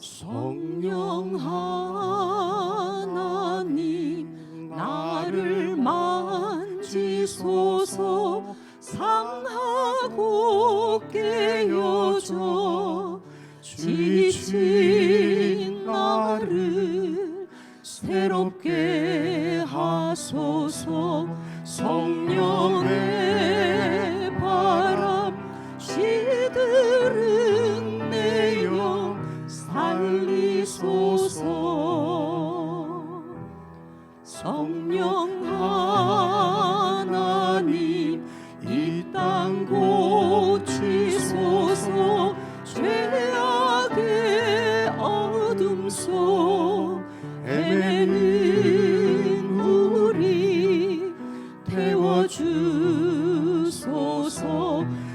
성령 하나님 나를 만지소서. 상하고 깨어져 지친 나를 새롭게 하소서. 성령의 바람 시들은 내 영 살리소서. 성령 하나님 이 땅 고치소서. 죄악의 어둠 속 헤매는 우리 태워주소서.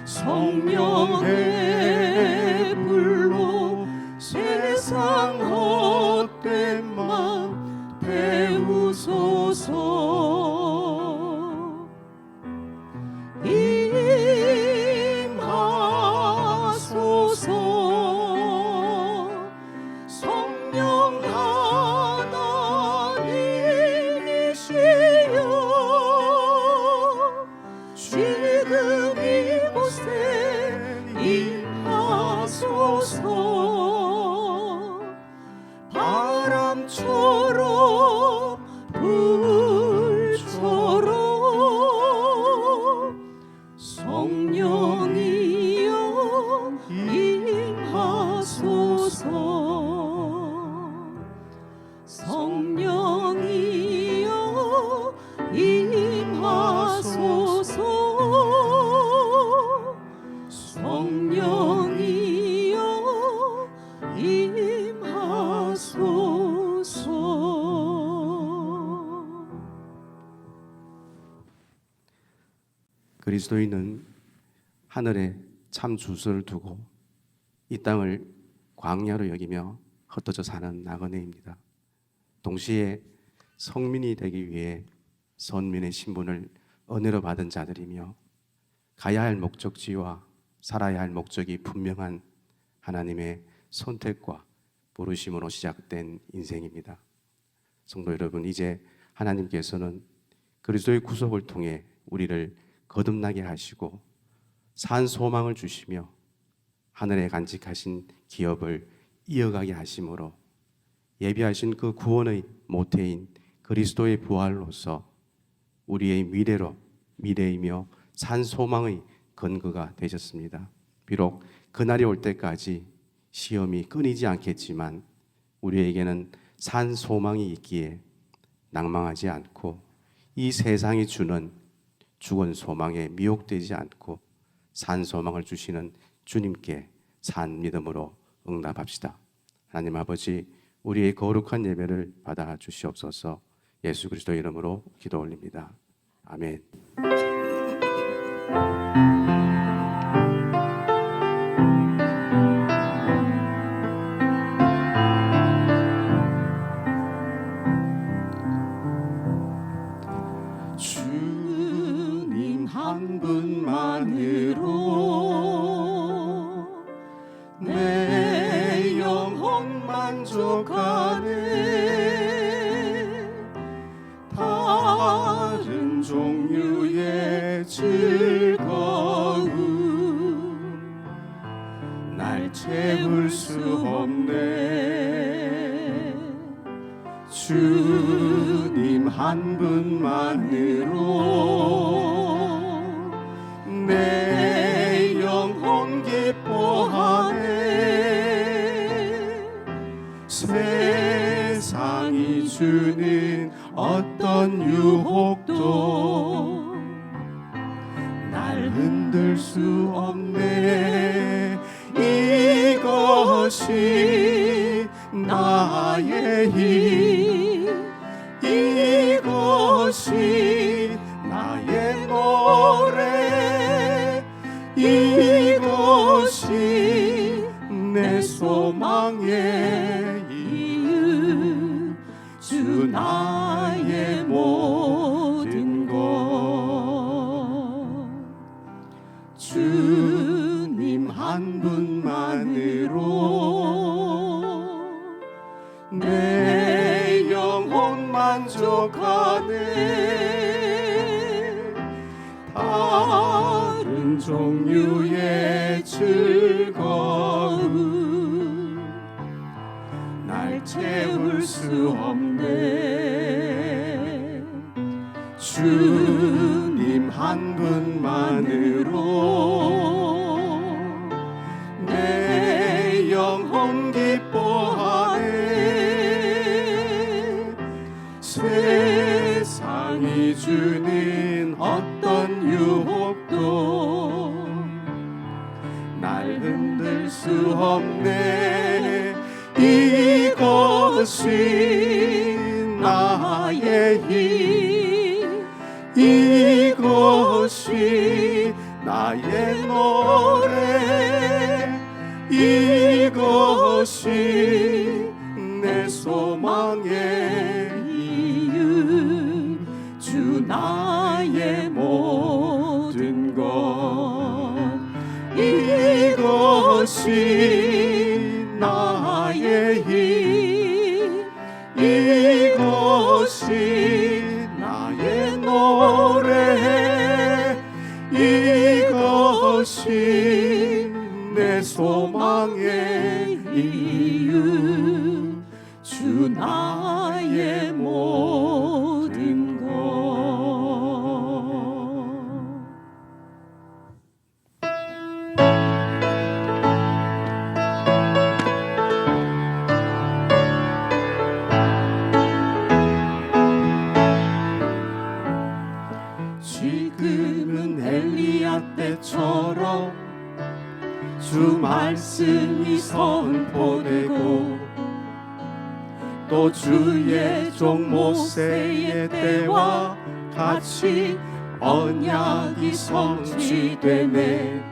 성령의 불로 세상 헛된 맘 태우소서. 임하소서. 성령 하나님이시여 지금 이곳에 임하소서. 바람처럼 불처럼 성령이여 임하소서. 성령이여 임하소서. 성령이여 임하소서. 그리스도인은 하늘에 참 주소를 두고 이 땅을 광야로 여기며 흩어져 사는 나그네입니다. 동시에 성민이 되기 위해 선민의 신분을 은혜로 받은 자들이며 가야 할 목적지와 살아야 할 목적이 분명한 하나님의 선택과 부르심으로 시작된 인생입니다. 성도 여러분, 이제 하나님께서는 그리스도의 구속을 통해 우리를 거듭나게 하시고 산 소망을 주시며 하늘에 간직하신 기업을 이어가게 하심으로 예비하신 그 구원의 모태인 그리스도의 부활로서 우리의 미래이며 산 소망의 근거가 되셨습니다. 비록 그날이 올 때까지 시험이 끊이지 않겠지만 우리에게는 산 소망이 있기에 낭망하지 않고 이 세상이 주는 죽은 소망에 미혹되지 않고 산 소망을 주시는 주님께 산 믿음으로 응답합시다. 하나님 아버지, 우리의 거룩한 예배를 받아 주시옵소서. 예수 그리스도의 이름으로 기도 올립니다. 아멘. 주님 한 분만으로 내 영혼 만족하네. 다른 종류의 즐거움 날 채울 수 없네. 주님 한 분만으로 내 영혼 기뻐하네. 세상이 주는 어떤 유혹도 날 흔들 수 없네. 이것이 나의 힘, 이것이 나의 노래, 이것이 내 소망의 이유, 주 나의 모든 것. 주님 한 분만으로 내 영혼 만족하네. 다른 종류의 즐거움 날 채울 수 없네. 주님 한 분만으로 내 영혼 기뻐하네. 세상이 주는 어떤 유혹도 날 흔들 수 없네. 이것이 나의 힘, 이것이 나의 노래, 이것이 내 소망의 이유, 주 나의 모든 것. 이것이 나의 힘, 이것이 나의 노래, 이것이 내 소망의 이유, 주 나의 모든 것. 지금은 엘리야 때처럼 주 말씀이 선포되고 또 주의 종 모세의 때와 같이 언약이 성취되네.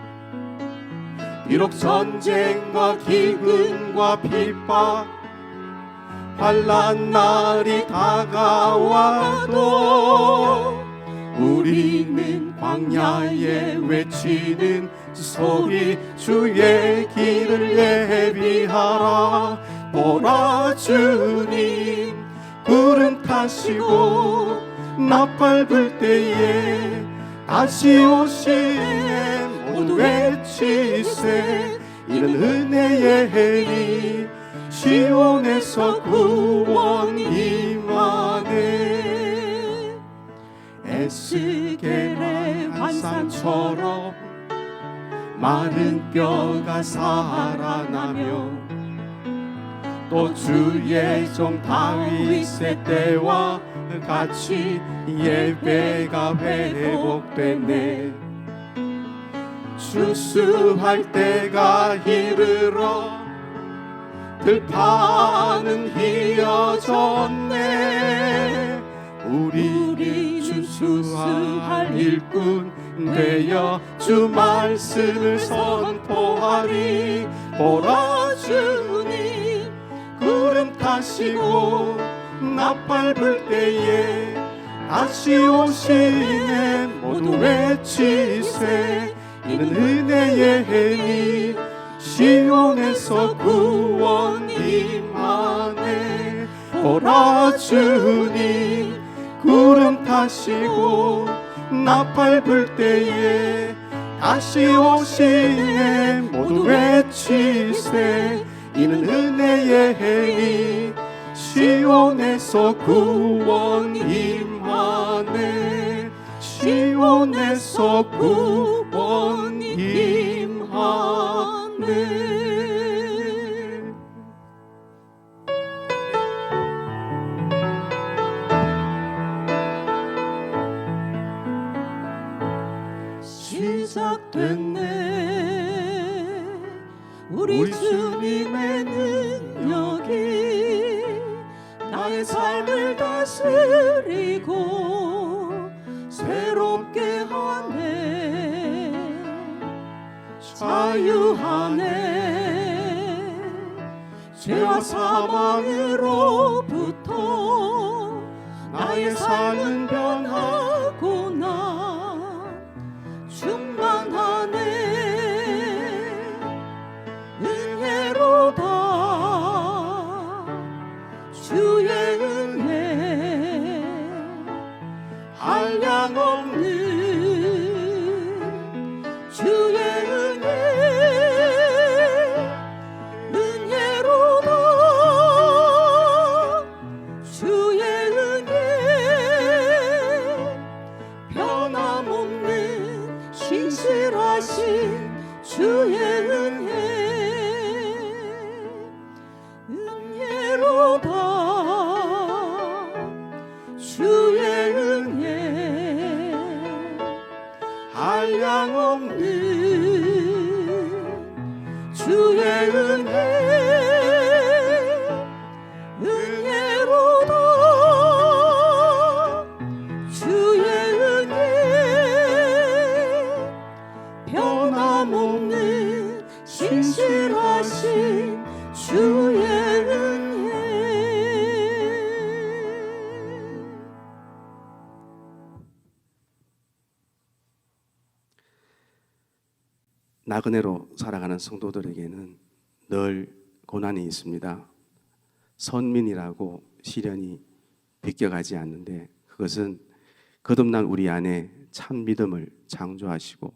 비록 전쟁과 기근과 핍박 환난 날이 다가와도 우리는 광야에 외치는 소리, 주의 길을 예비하라. 보라 주님 구름 타시고 나팔 불 때에 다시 오시네. 모두 외치세. 이는 은혜의 해니 시온에서 구원 임하네. 에스겔의 환상처럼 마른 뼈가 살아나며 또 주의 종 다윗의 때와 같이 예배가 회복되네. 추수할 때가 이르러 들판은 휘어졌네. 우리 추수할 일꾼 되어 주 말씀을 선포하리. 보라 주님 구름 타시고 나팔 불 때에 다시 오시네. 모두 외치세. 이는 은혜의 해니 시온에서 구원 임하네. 보라 주님 구름 타시고 나팔 불 때에 다시 오시네. 모두 외치세. 이는 은혜의 해니 시온에서 구원 임하네. 시온에서 구원 임하네. 시작됐네. 우리 주님의 능력이 나의 삶을 다스리고 새롭게 하네. 자유하네. 죄와 사망으로부터 나의 삶은 변하고 나 충만하네. 은혜로다. 일하신 주의 은혜. 나그네로 살아가는 성도들에게는 늘 고난이 있습니다. 선민이라고 시련이 비껴가지 않는데, 그것은 거듭난 우리 안에 참 믿음을 창조하시고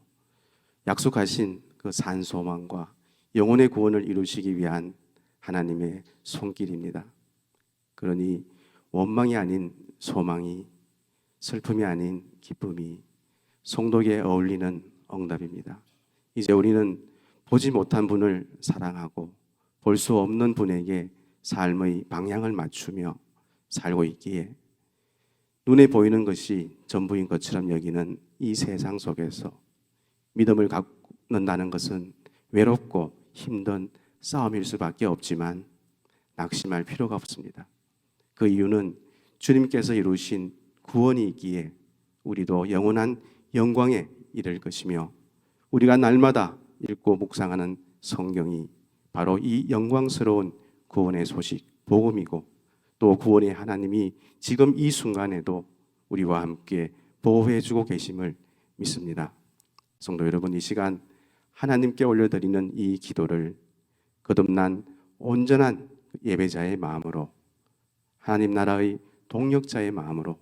약속하신 그 산 소망과 영혼의 구원을 이루시기 위한 하나님의 손길입니다. 그러니 원망이 아닌 소망이, 슬픔이 아닌 기쁨이 성도에게 어울리는 응답입니다. 이제 우리는 보지 못한 분을 사랑하고 볼 수 없는 분에게 삶의 방향을 맞추며 살고 있기에 눈에 보이는 것이 전부인 것처럼 여기는 이 세상 속에서 믿음을 갖는다는 것은 외롭고 힘든 싸움일 수밖에 없지만 낙심할 필요가 없습니다. 그 이유는 주님께서 이루신 구원이 있기에 우리도 영원한 영광에 이를 것이며, 우리가 날마다 읽고 묵상하는 성경이 바로 이 영광스러운 구원의 소식, 복음이고, 또 구원의 하나님이 지금 이 순간에도 우리와 함께 보호해 주고 계심을 믿습니다. 성도 여러분, 이 시간 하나님께 올려드리는 이 기도를 거듭난 온전한 예배자의 마음으로, 하나님 나라의 동력자의 마음으로,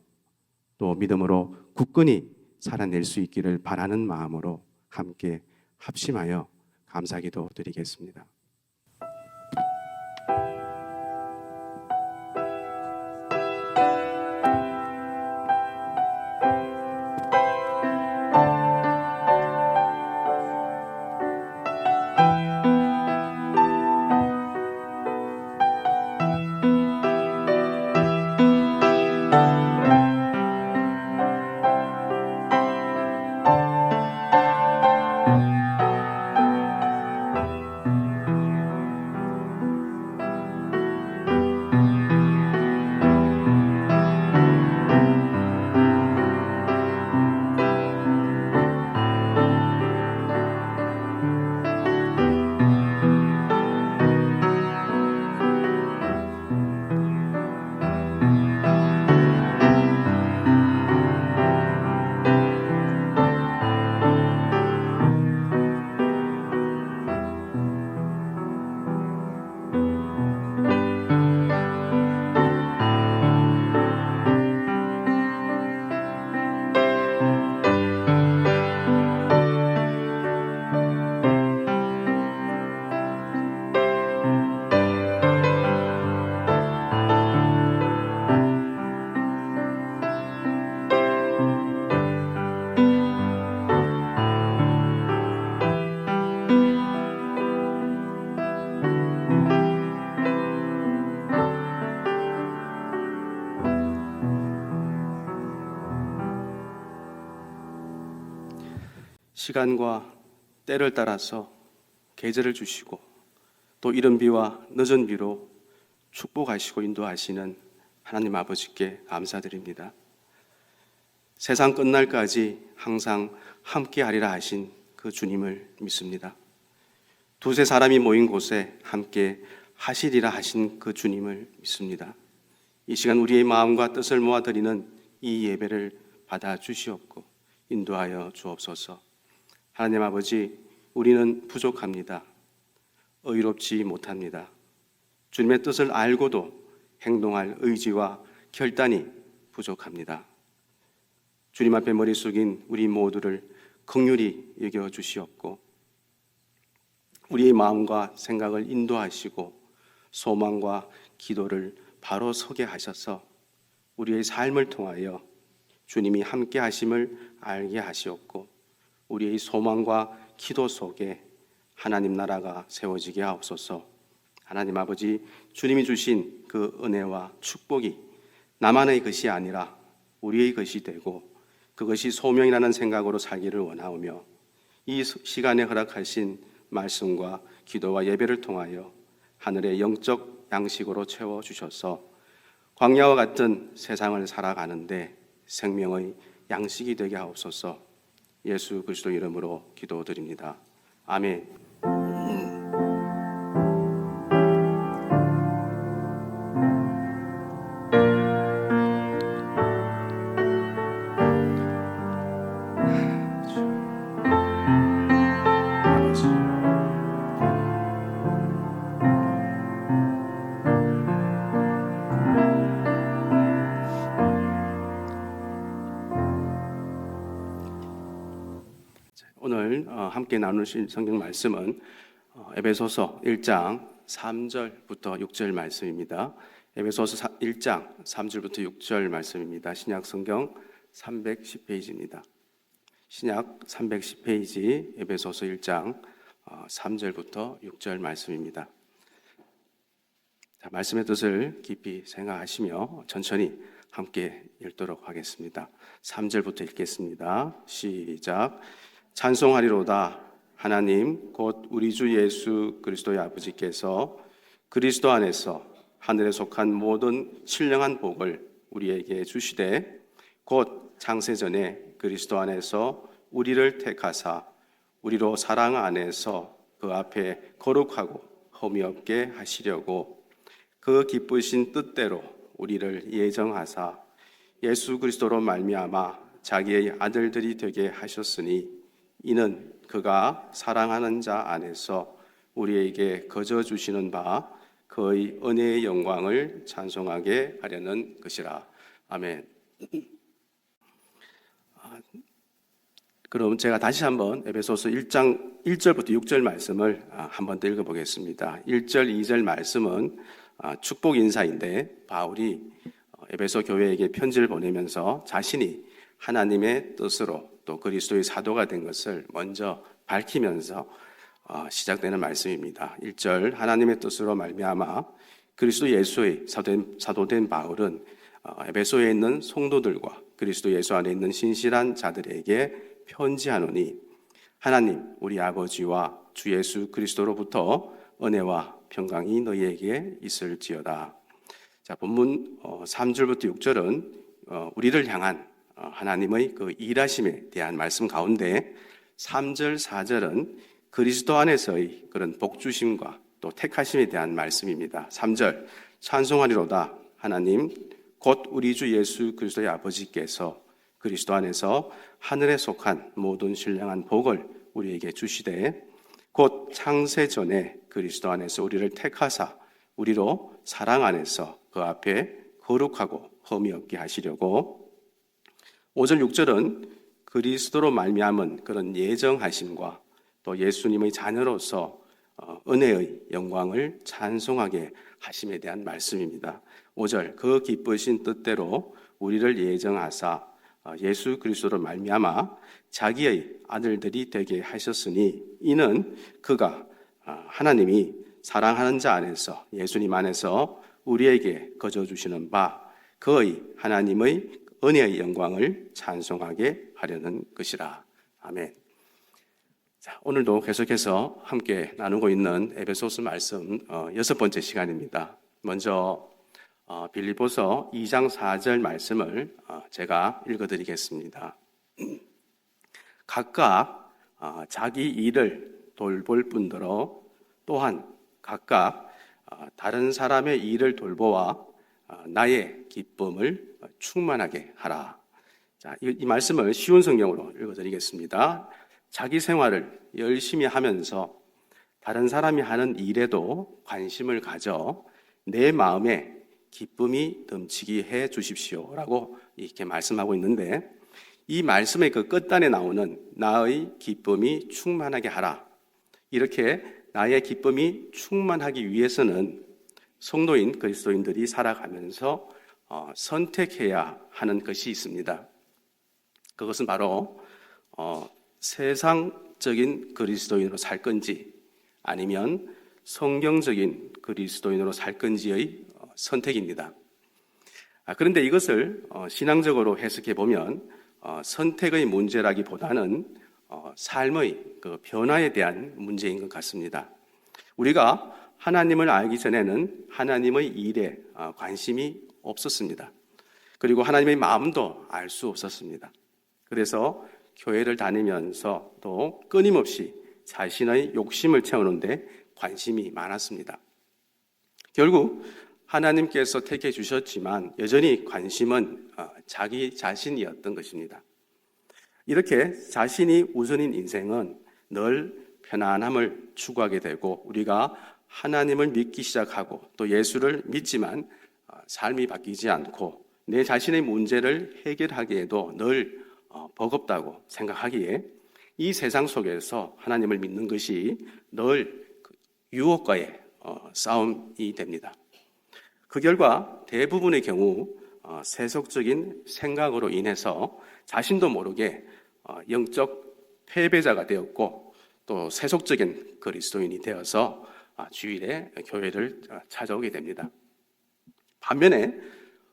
또 믿음으로 굳건히 살아낼 수 있기를 바라는 마음으로 함께 합심하여 감사기도 드리겠습니다. 시간과 때를 따라서 계절을 주시고 또 이른 비와 늦은 비로 축복하시고 인도하시는 하나님 아버지께 감사드립니다. 세상 끝날까지 항상 함께하리라 하신 그 주님을 믿습니다. 두세 사람이 모인 곳에 함께 하시리라 하신 그 주님을 믿습니다. 이 시간 우리의 마음과 뜻을 모아드리는 이 예배를 받아 주시옵고 인도하여 주옵소서. 하나님 아버지, 우리는 부족합니다. 의롭지 못합니다. 주님의 뜻을 알고도 행동할 의지와 결단이 부족합니다. 주님 앞에 머리 숙인 우리 모두를 긍휼히 여겨 주시옵고 우리의 마음과 생각을 인도하시고 소망과 기도를 바로 서게 하셔서 우리의 삶을 통하여 주님이 함께 하심을 알게 하시옵고 우리의 소망과 기도 속에 하나님 나라가 세워지게 하옵소서. 하나님 아버지, 주님이 주신 그 은혜와 축복이 나만의 것이 아니라 우리의 것이 되고 그것이 소명이라는 생각으로 살기를 원하오며 이 시간에 허락하신 말씀과 기도와 예배를 통하여 하늘의 영적 양식으로 채워주셔서 광야와 같은 세상을 살아가는데 생명의 양식이 되게 하옵소서. 예수 그리스도 이름으로 기도드립니다. 아멘. 함께 나누실 성경 말씀은 에베소서 1장 3절부터 6절 말씀입니다. 에베소서 1장 3절부터 6절 말씀입니다. 신약 성경 310페이지입니다. 신약 310페이지 에베소서 1장 3절부터 6절 말씀입니다. 자, 말씀의 뜻을 깊이 생각하시며 천천히 함께 읽도록 하겠습니다. 3절부터 읽겠습니다. 시작. 찬송하리로다. 하나님 곧 우리 주 예수 그리스도의 아버지께서 그리스도 안에서 하늘에 속한 모든 신령한 복을 우리에게 주시되 곧 창세전에 그리스도 안에서 우리를 택하사 우리로 사랑 안에서 그 앞에 거룩하고 흠이 없게 하시려고 그 기쁘신 뜻대로 우리를 예정하사 예수 그리스도로 말미암아 자기의 아들들이 되게 하셨으니 이는 그가 사랑하는 자 안에서 우리에게 거저 주시는 바 그의 은혜의 영광을 찬송하게 하려는 것이라. 아멘. 그럼 제가 다시 한번 에베소서 1장 1절부터 6절 말씀을 한 번 더 읽어보겠습니다. 1절, 2절 말씀은 축복 인사인데 바울이 에베소 교회에게 편지를 보내면서 자신이 하나님의 뜻으로 또 그리스도의 사도가 된 것을 먼저 밝히면서 시작되는 말씀입니다. 1절 하나님의 뜻으로 말미암아 그리스도 예수의 사도된 바울은 에베소에 있는 성도들과 그리스도 예수 안에 있는 신실한 자들에게 편지하노니 하나님 우리 아버지와 주 예수 그리스도로부터 은혜와 평강이 너희에게 있을지어다. 자, 본문 3절부터 6절은 우리를 향한 하나님의 그 일하심에 대한 말씀 가운데 3절, 4절은 그리스도 안에서의 그런 복주심과 또 택하심에 대한 말씀입니다. 3절 찬송하리로다. 하나님 곧 우리 주 예수 그리스도의 아버지께서 그리스도 안에서 하늘에 속한 모든 신령한 복을 우리에게 주시되 곧 창세 전에 그리스도 안에서 우리를 택하사 우리로 사랑 안에서 그 앞에 거룩하고 흠이 없게 하시려고 5절 6절은 그리스도로 말미암은 그런 예정하심과 또 예수님의 자녀로서 은혜의 영광을 찬송하게 하심에 대한 말씀입니다. 5절 그 기쁘신 뜻대로 우리를 예정하사 예수 그리스도로 말미암아 자기의 아들들이 되게 하셨으니 이는 그가 하나님이 사랑하는 자 안에서 예수님 안에서 우리에게 거저 주시는 바 그의 하나님의 은혜의 영광을 찬송하게 하려는 것이라. 아멘. 자, 오늘도 계속해서 함께 나누고 있는 에베소서 말씀 6번째 시간입니다. 먼저 빌립보서 2장 4절 말씀을 제가 읽어드리겠습니다. 각각 자기 일을 돌볼 뿐더러 또한 각각 다른 사람의 일을 돌보아 나의 기쁨을 충만하게 하라. 자, 이 말씀을 쉬운 성경으로 읽어드리겠습니다. 자기 생활을 열심히 하면서 다른 사람이 하는 일에도 관심을 가져 내 마음에 기쁨이 넘치게 해 주십시오라고 이렇게 말씀하고 있는데 이 말씀의 그 끝단에 나오는 나의 기쁨이 충만하게 하라. 이렇게 나의 기쁨이 충만하기 위해서는 성도인 그리스도인들이 살아가면서 선택해야 하는 것이 있습니다. 그것은 바로 세상적인 그리스도인으로 살 건지 아니면 성경적인 그리스도인으로 살 건지의 선택입니다. 그런데 이것을 신앙적으로 해석해 보면 선택의 문제라기보다는 삶의 그 변화에 대한 문제인 것 같습니다. 우리가 하나님을 알기 전에는 하나님의 일에 관심이 없었습니다. 그리고 하나님의 마음도 알 수 없었습니다. 그래서 교회를 다니면서 또 끊임없이 자신의 욕심을 채우는데 관심이 많았습니다. 결국 하나님께서 택해 주셨지만 여전히 관심은 자기 자신이었던 것입니다. 이렇게 자신이 우선인 인생은 늘 편안함을 추구하게 되고 우리가 하나님을 믿기 시작하고 또 예수를 믿지만 삶이 바뀌지 않고 내 자신의 문제를 해결하기에도 늘 버겁다고 생각하기에 이 세상 속에서 하나님을 믿는 것이 늘 유혹과의 싸움이 됩니다. 그 결과 대부분의 경우 세속적인 생각으로 인해서 자신도 모르게 영적 패배자가 되었고 또 세속적인 그리스도인이 되어서 주일에 교회를 찾아오게 됩니다. 반면에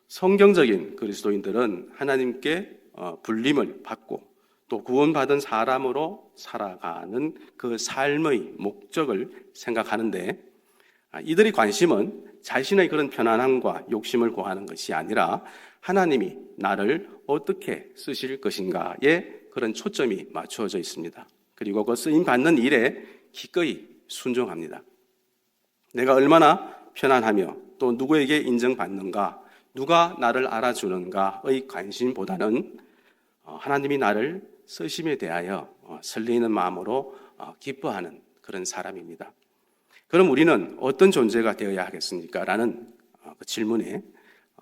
성경적인 그리스도인들은 하나님께 불림을 받고 또 구원받은 사람으로 살아가는 그 삶의 목적을 생각하는데 이들의 관심은 자신의 그런 편안함과 욕심을 구하는 것이 아니라 하나님이 나를 어떻게 쓰실 것인가에 그런 초점이 맞추어져 있습니다. 그리고 그 쓰임 받는 일에 기꺼이 순종합니다. 내가 얼마나 편안하며 또 누구에게 인정받는가, 누가 나를 알아주는가의 관심보다는 하나님이 나를 쓰심에 대하여 설레이는 마음으로 기뻐하는 그런 사람입니다. 그럼 우리는 어떤 존재가 되어야 하겠습니까? 라는 그 질문에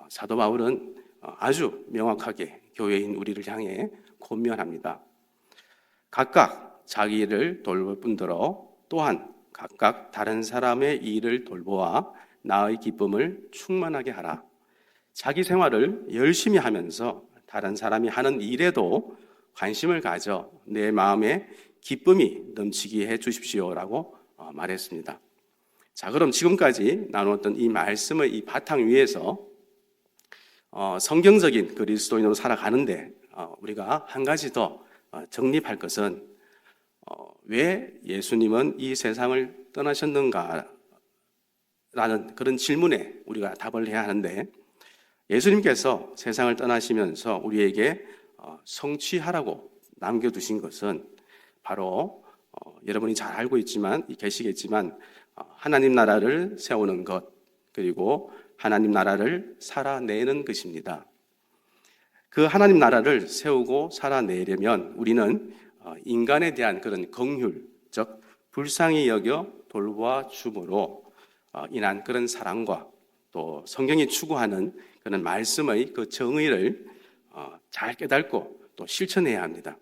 사도 바울은 아주 명확하게 교회인 우리를 향해 권면합니다. 각각 자기 일을 돌볼 뿐더러 또한 각각 다른 사람의 일을 돌보아 나의 기쁨을 충만하게 하라. 자기 생활을 열심히 하면서 다른 사람이 하는 일에도 관심을 가져 내 마음에 기쁨이 넘치게 해 주십시오라고 말했습니다. 자, 그럼 지금까지 나누었던 이 말씀의 이 바탕 위에서 성경적인 그리스도인으로 살아가는데 우리가 한 가지 더 정립할 것은 왜 예수님은 이 세상을 떠나셨는가 라는 그런 질문에 우리가 답을 해야 하는데 예수님께서 세상을 떠나시면서 우리에게 성취하라고 남겨두신 것은 바로 여러분이 잘 알고 계시겠지만 하나님 나라를 세우는 것 그리고 하나님 나라를 살아내는 것입니다. 그 하나님 나라를 세우고 살아내려면 우리는 인간에 대한 그런 긍휼, 즉 불쌍히 여겨 돌보아 줌으로 인한 그런 사랑과 또 성경이 추구하는 그런 말씀의 그 정의를 잘 깨닫고 또 실천해야 합니다.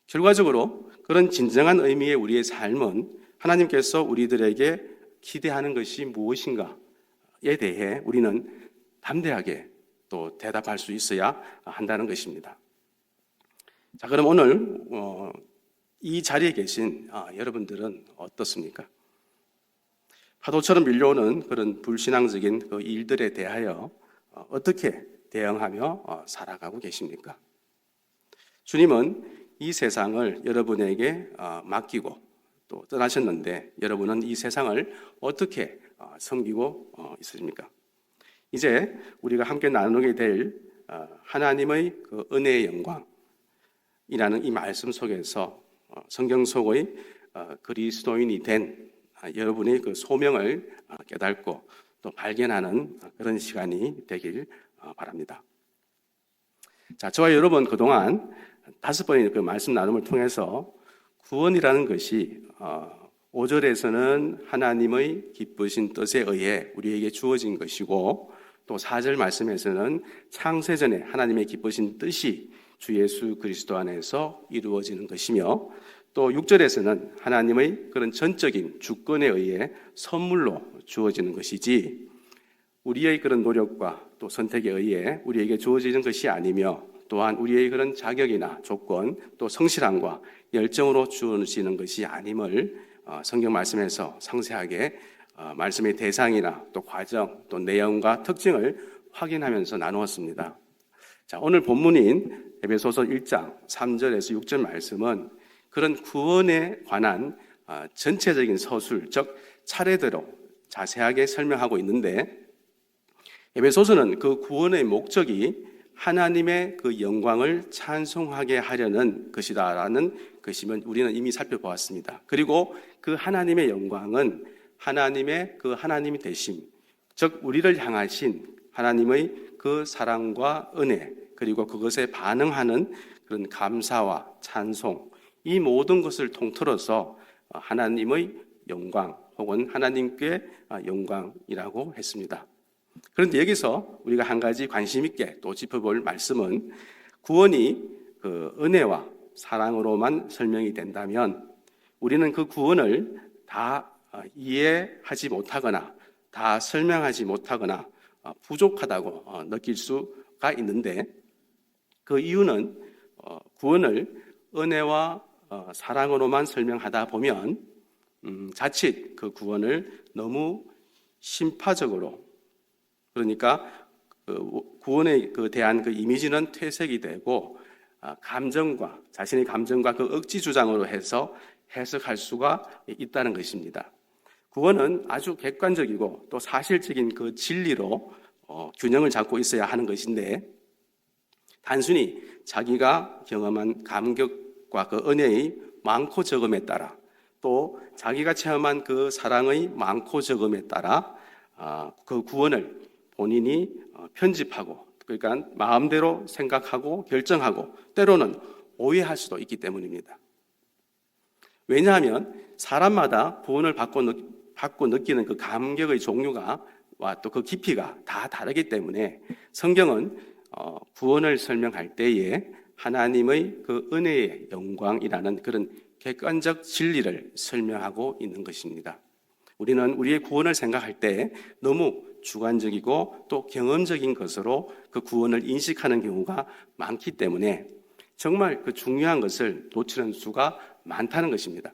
결과적으로 그런 진정한 의미의 우리의 삶은 하나님께서 우리들에게 기대하는 것이 무엇인가에 대해 우리는 담대하게 또 대답할 수 있어야 한다는 것입니다. 자, 그럼 오늘 이 자리에 계신 여러분들은 어떻습니까? 파도처럼 밀려오는 그런 불신앙적인 그 일들에 대하여 어떻게 대응하며 살아가고 계십니까? 주님은 이 세상을 여러분에게 맡기고 또 떠나셨는데 여러분은 이 세상을 어떻게 섬기고 있으십니까? 이제 우리가 함께 나누게 될 하나님의 그 은혜의 영광이라는 이 말씀 속에서 성경 속의 그리스도인이 된 여러분의 그 소명을 깨닫고 또 발견하는 그런 시간이 되길 바랍니다. 자, 저와 여러분 그동안 5번의 그 말씀 나눔을 통해서 구원이라는 것이 5절에서는 하나님의 기쁘신 뜻에 의해 우리에게 주어진 것이고 또 4절 말씀에서는 창세전에 하나님의 기쁘신 뜻이 주 예수 그리스도 안에서 이루어지는 것이며 또 6절에서는 하나님의 그런 전적인 주권에 의해 선물로 주어지는 것이지 우리의 그런 노력과 또 선택에 의해 우리에게 주어지는 것이 아니며 또한 우리의 그런 자격이나 조건 또 성실함과 열정으로 주어지는 것이 아님을 성경 말씀에서 상세하게 말씀의 대상이나 또 과정 또 내용과 특징을 확인하면서 나누었습니다. 자, 오늘 본문인 에베소서 1장 3절에서 6절 말씀은 그런 구원에 관한 전체적인 서술, 즉 차례대로 자세하게 설명하고 있는데 에베소서는 그 구원의 목적이 하나님의 그 영광을 찬송하게 하려는 것이다라는 것이면 우리는 이미 살펴보았습니다. 그리고 그 하나님의 영광은 하나님의 그 하나님이 되심, 즉 우리를 향하신 하나님의 그 사랑과 은혜 그리고 그것에 반응하는 그런 감사와 찬송 이 모든 것을 통틀어서 하나님의 영광 혹은 하나님께 영광이라고 했습니다. 그런데 여기서 우리가 한 가지 관심 있게 또 짚어볼 말씀은 구원이 그 은혜와 사랑으로만 설명이 된다면 우리는 그 구원을 다 이해하지 못하거나 다 설명하지 못하거나 부족하다고 느낄 수가 있는데, 그 이유는 구원을 은혜와 사랑으로만 설명하다 보면 자칫 그 구원을 너무 심파적으로, 그러니까 구원에 대한 그 이미지는 퇴색이 되고 자신의 감정과 그 억지 주장으로 해서 해석할 수가 있다는 것입니다. 구원은 아주 객관적이고 또 사실적인 그 진리로 균형을 잡고 있어야 하는 것인데, 단순히 자기가 경험한 감격과 그 은혜의 많고 적음에 따라, 또 자기가 체험한 그 사랑의 많고 적음에 따라 그 구원을 본인이 편집하고, 그러니까 마음대로 생각하고 결정하고 때로는 오해할 수도 있기 때문입니다. 왜냐하면 사람마다 구원을 받고 느끼는 그 감격의 종류가 또 그 깊이가 다 다르기 때문에 성경은 구원을 설명할 때에 하나님의 그 은혜의 영광이라는 그런 객관적 진리를 설명하고 있는 것입니다. 우리는 우리의 구원을 생각할 때 너무 주관적이고 또 경험적인 것으로 그 구원을 인식하는 경우가 많기 때문에 정말 그 중요한 것을 놓치는 수가 많다는 것입니다.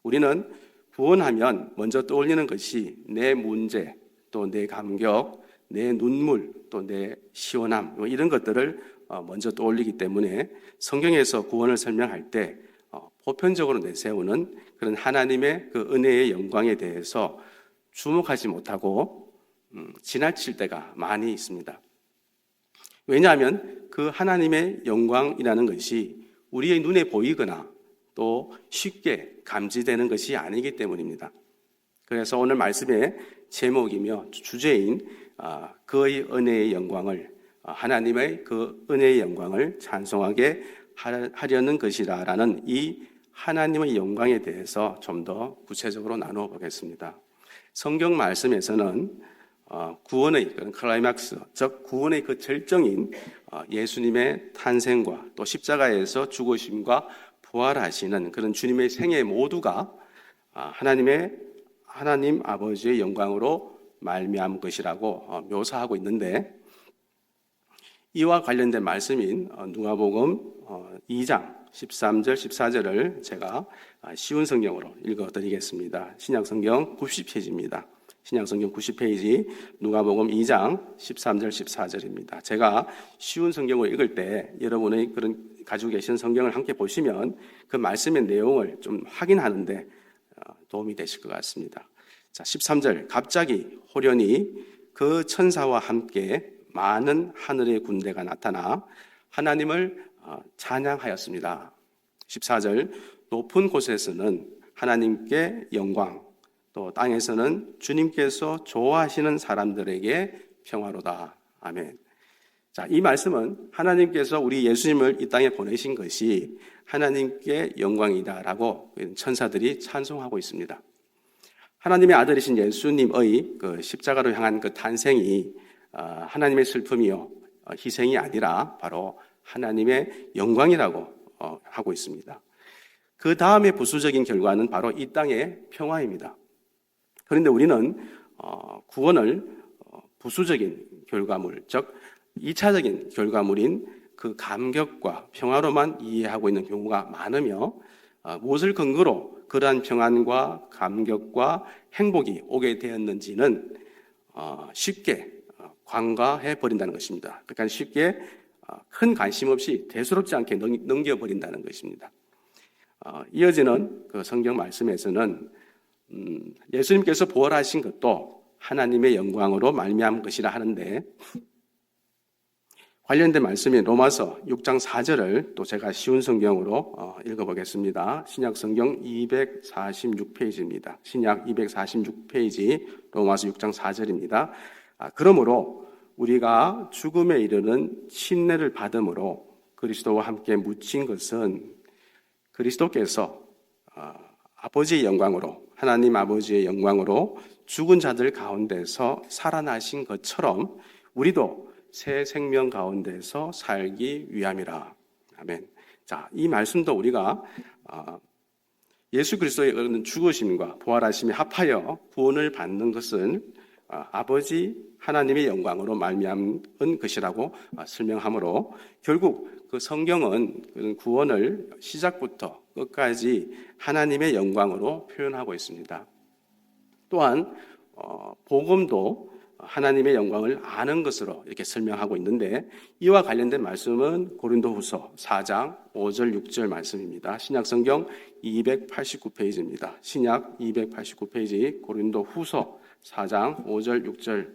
우리는 구원하면 먼저 떠올리는 것이 내 문제, 또 내 감격, 내 눈물, 또 내 시원함, 이런 것들을 먼저 떠올리기 때문에 성경에서 구원을 설명할 때 보편적으로 내세우는 그런 하나님의 그 은혜의 영광에 대해서 주목하지 못하고 지나칠 때가 많이 있습니다. 왜냐하면 그 하나님의 영광이라는 것이 우리의 눈에 보이거나 또 쉽게 감지되는 것이 아니기 때문입니다. 그래서 오늘 말씀의 제목이며 주제인 그의 은혜의 영광을, 하나님의 그 은혜의 영광을 찬송하게 하려는 것이라는 이 하나님의 영광에 대해서 좀 더 구체적으로 나누어 보겠습니다. 성경 말씀에서는 구원의 그런 클라이막스, 즉 구원의 그 절정인 예수님의 탄생과 또 십자가에서 죽으심과 부활하시는 그런 주님의 생애 모두가 하나님 아버지의 영광으로 말미암은 것이라고 묘사하고 있는데, 이와 관련된 말씀인 누가복음 2장 13절 14절을 제가 쉬운 성경으로 읽어드리겠습니다. 신약성경 90페이지입니다. 신약성경 90페이지 누가복음 2장 13절 14절입니다. 제가 쉬운 성경을 읽을 때 여러분의 그런 가지고 계신 성경을 함께 보시면 그 말씀의 내용을 좀 확인하는데 도움이 되실 것 같습니다. 자, 13절, 갑자기 호련히 그 천사와 함께 많은 하늘의 군대가 나타나 하나님을 찬양하였습니다. 14절, 높은 곳에서는 하나님께 영광, 또 땅에서는 주님께서 좋아하시는 사람들에게 평화로다. 아멘. 자, 이 말씀은 하나님께서 우리 예수님을 이 땅에 보내신 것이 하나님께 영광이다라고 천사들이 찬송하고 있습니다. 하나님의 아들이신 예수님의 그 십자가로 향한 그 탄생이 하나님의 슬픔이요 희생이 아니라 바로 하나님의 영광이라고 하고 있습니다. 그 다음에 부수적인 결과는 바로 이 땅의 평화입니다. 그런데 우리는 구원을 부수적인 결과물, 즉 2차적인 결과물인 그 감격과 평화로만 이해하고 있는 경우가 많으며, 무엇을 근거로 그러한 평안과 감격과 행복이 오게 되었는지는 쉽게 관가해 버린다는 것입니다. 그러니까 쉽게 큰 관심 없이 대수롭지 않게 넘겨버린다는 것입니다. 이어지는 그 성경 말씀에서는 예수님께서 부활하신 것도 하나님의 영광으로 말미암은 것이라 하는데, 관련된 말씀인 로마서 6장 4절을 또 제가 쉬운 성경으로 읽어보겠습니다. 신약 성경 246페이지입니다. 신약 246페이지 로마서 6장 4절입니다. 그러므로 우리가 죽음에 이르는 침례를 받음으로 그리스도와 함께 묻힌 것은 그리스도께서 아버지의 영광으로, 하나님 아버지의 영광으로 죽은 자들 가운데서 살아나신 것처럼 우리도 새 생명 가운데서 살기 위함이라. 아멘. 자, 이 말씀도 우리가 예수 그리스도의 그런 죽으심과 부활하심이 합하여 구원을 받는 것은 아버지 하나님의 영광으로 말미암은 것이라고 설명하므로 결국 그 성경은 그런 구원을 시작부터 끝까지 하나님의 영광으로 표현하고 있습니다. 또한 복음도 하나님의 영광을 아는 것으로 이렇게 설명하고 있는데 이와 관련된 말씀은 고린도후서 4장 5절 6절 말씀입니다. 신약성경 289페이지입니다. 신약 289페이지 고린도후서 4장 5절 6절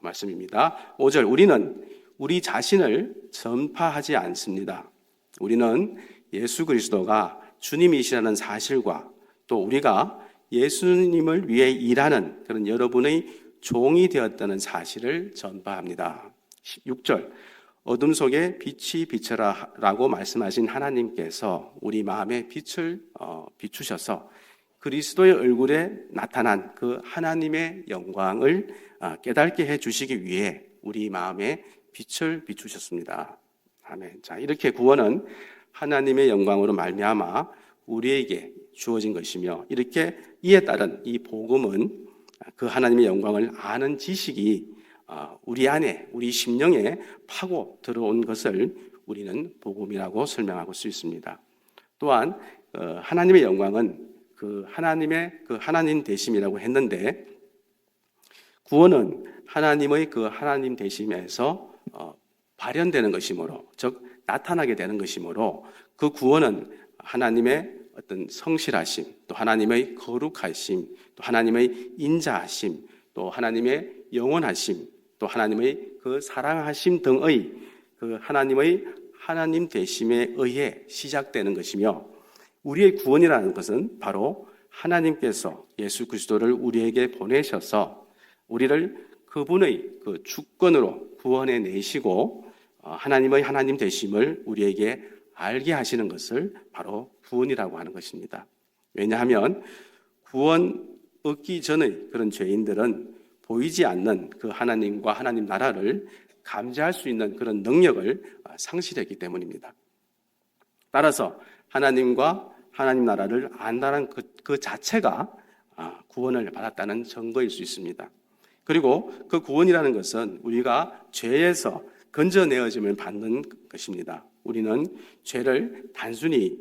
말씀입니다. 5절 우리는 우리 자신을 전파하지 않습니다. 우리는 예수 그리스도가 주님이시라는 사실과 또 우리가 예수님을 위해 일하는 그런 여러분의 종이 되었다는 사실을 전파합니다. 6절 어둠 속에 빛이 비쳐라 라고 말씀하신 하나님께서 우리 마음에 빛을 비추셔서 그리스도의 얼굴에 나타난 그 하나님의 영광을 깨닫게 해주시기 위해 우리 마음에 빛을 비추셨습니다. 아멘. 자, 이렇게 구원은 하나님의 영광으로 말미암아 우리에게 주어진 것이며 이렇게 이에 따른 이 복음은 그 하나님의 영광을 아는 지식이 우리 안에 우리 심령에 파고 들어온 것을 우리는 복음이라고 설명할 수 있습니다. 또한 하나님의 영광은 그 하나님 되심이라고 했는데 구원은 하나님의 그 하나님 되심에서 발현되는 것이므로 즉 나타나게 되는 것이므로 그 구원은 하나님의 어떤 성실하심, 또 하나님의 거룩하심, 또 하나님의 인자하심, 또 하나님의 영원하심, 또 하나님의 그 사랑하심 등의 그 하나님의 하나님 되심에 의해 시작되는 것이며 우리의 구원이라는 것은 바로 하나님께서 예수 그리스도를 우리에게 보내셔서 우리를 그분의 그 주권으로 구원해 내시고 하나님의 하나님 되심을 우리에게 알게 하시는 것을 바로 구원이라고 하는 것입니다. 왜냐하면 구원 얻기 전의 그런 죄인들은 보이지 않는 그 하나님과 하나님 나라를 감지할 수 있는 그런 능력을 상실했기 때문입니다. 따라서 하나님과 하나님 나라를 안다는 그 자체가 구원을 받았다는 증거일 수 있습니다. 그리고 그 구원이라는 것은 우리가 죄에서 건져내어짐을 받는 것입니다. 우리는 죄를 단순히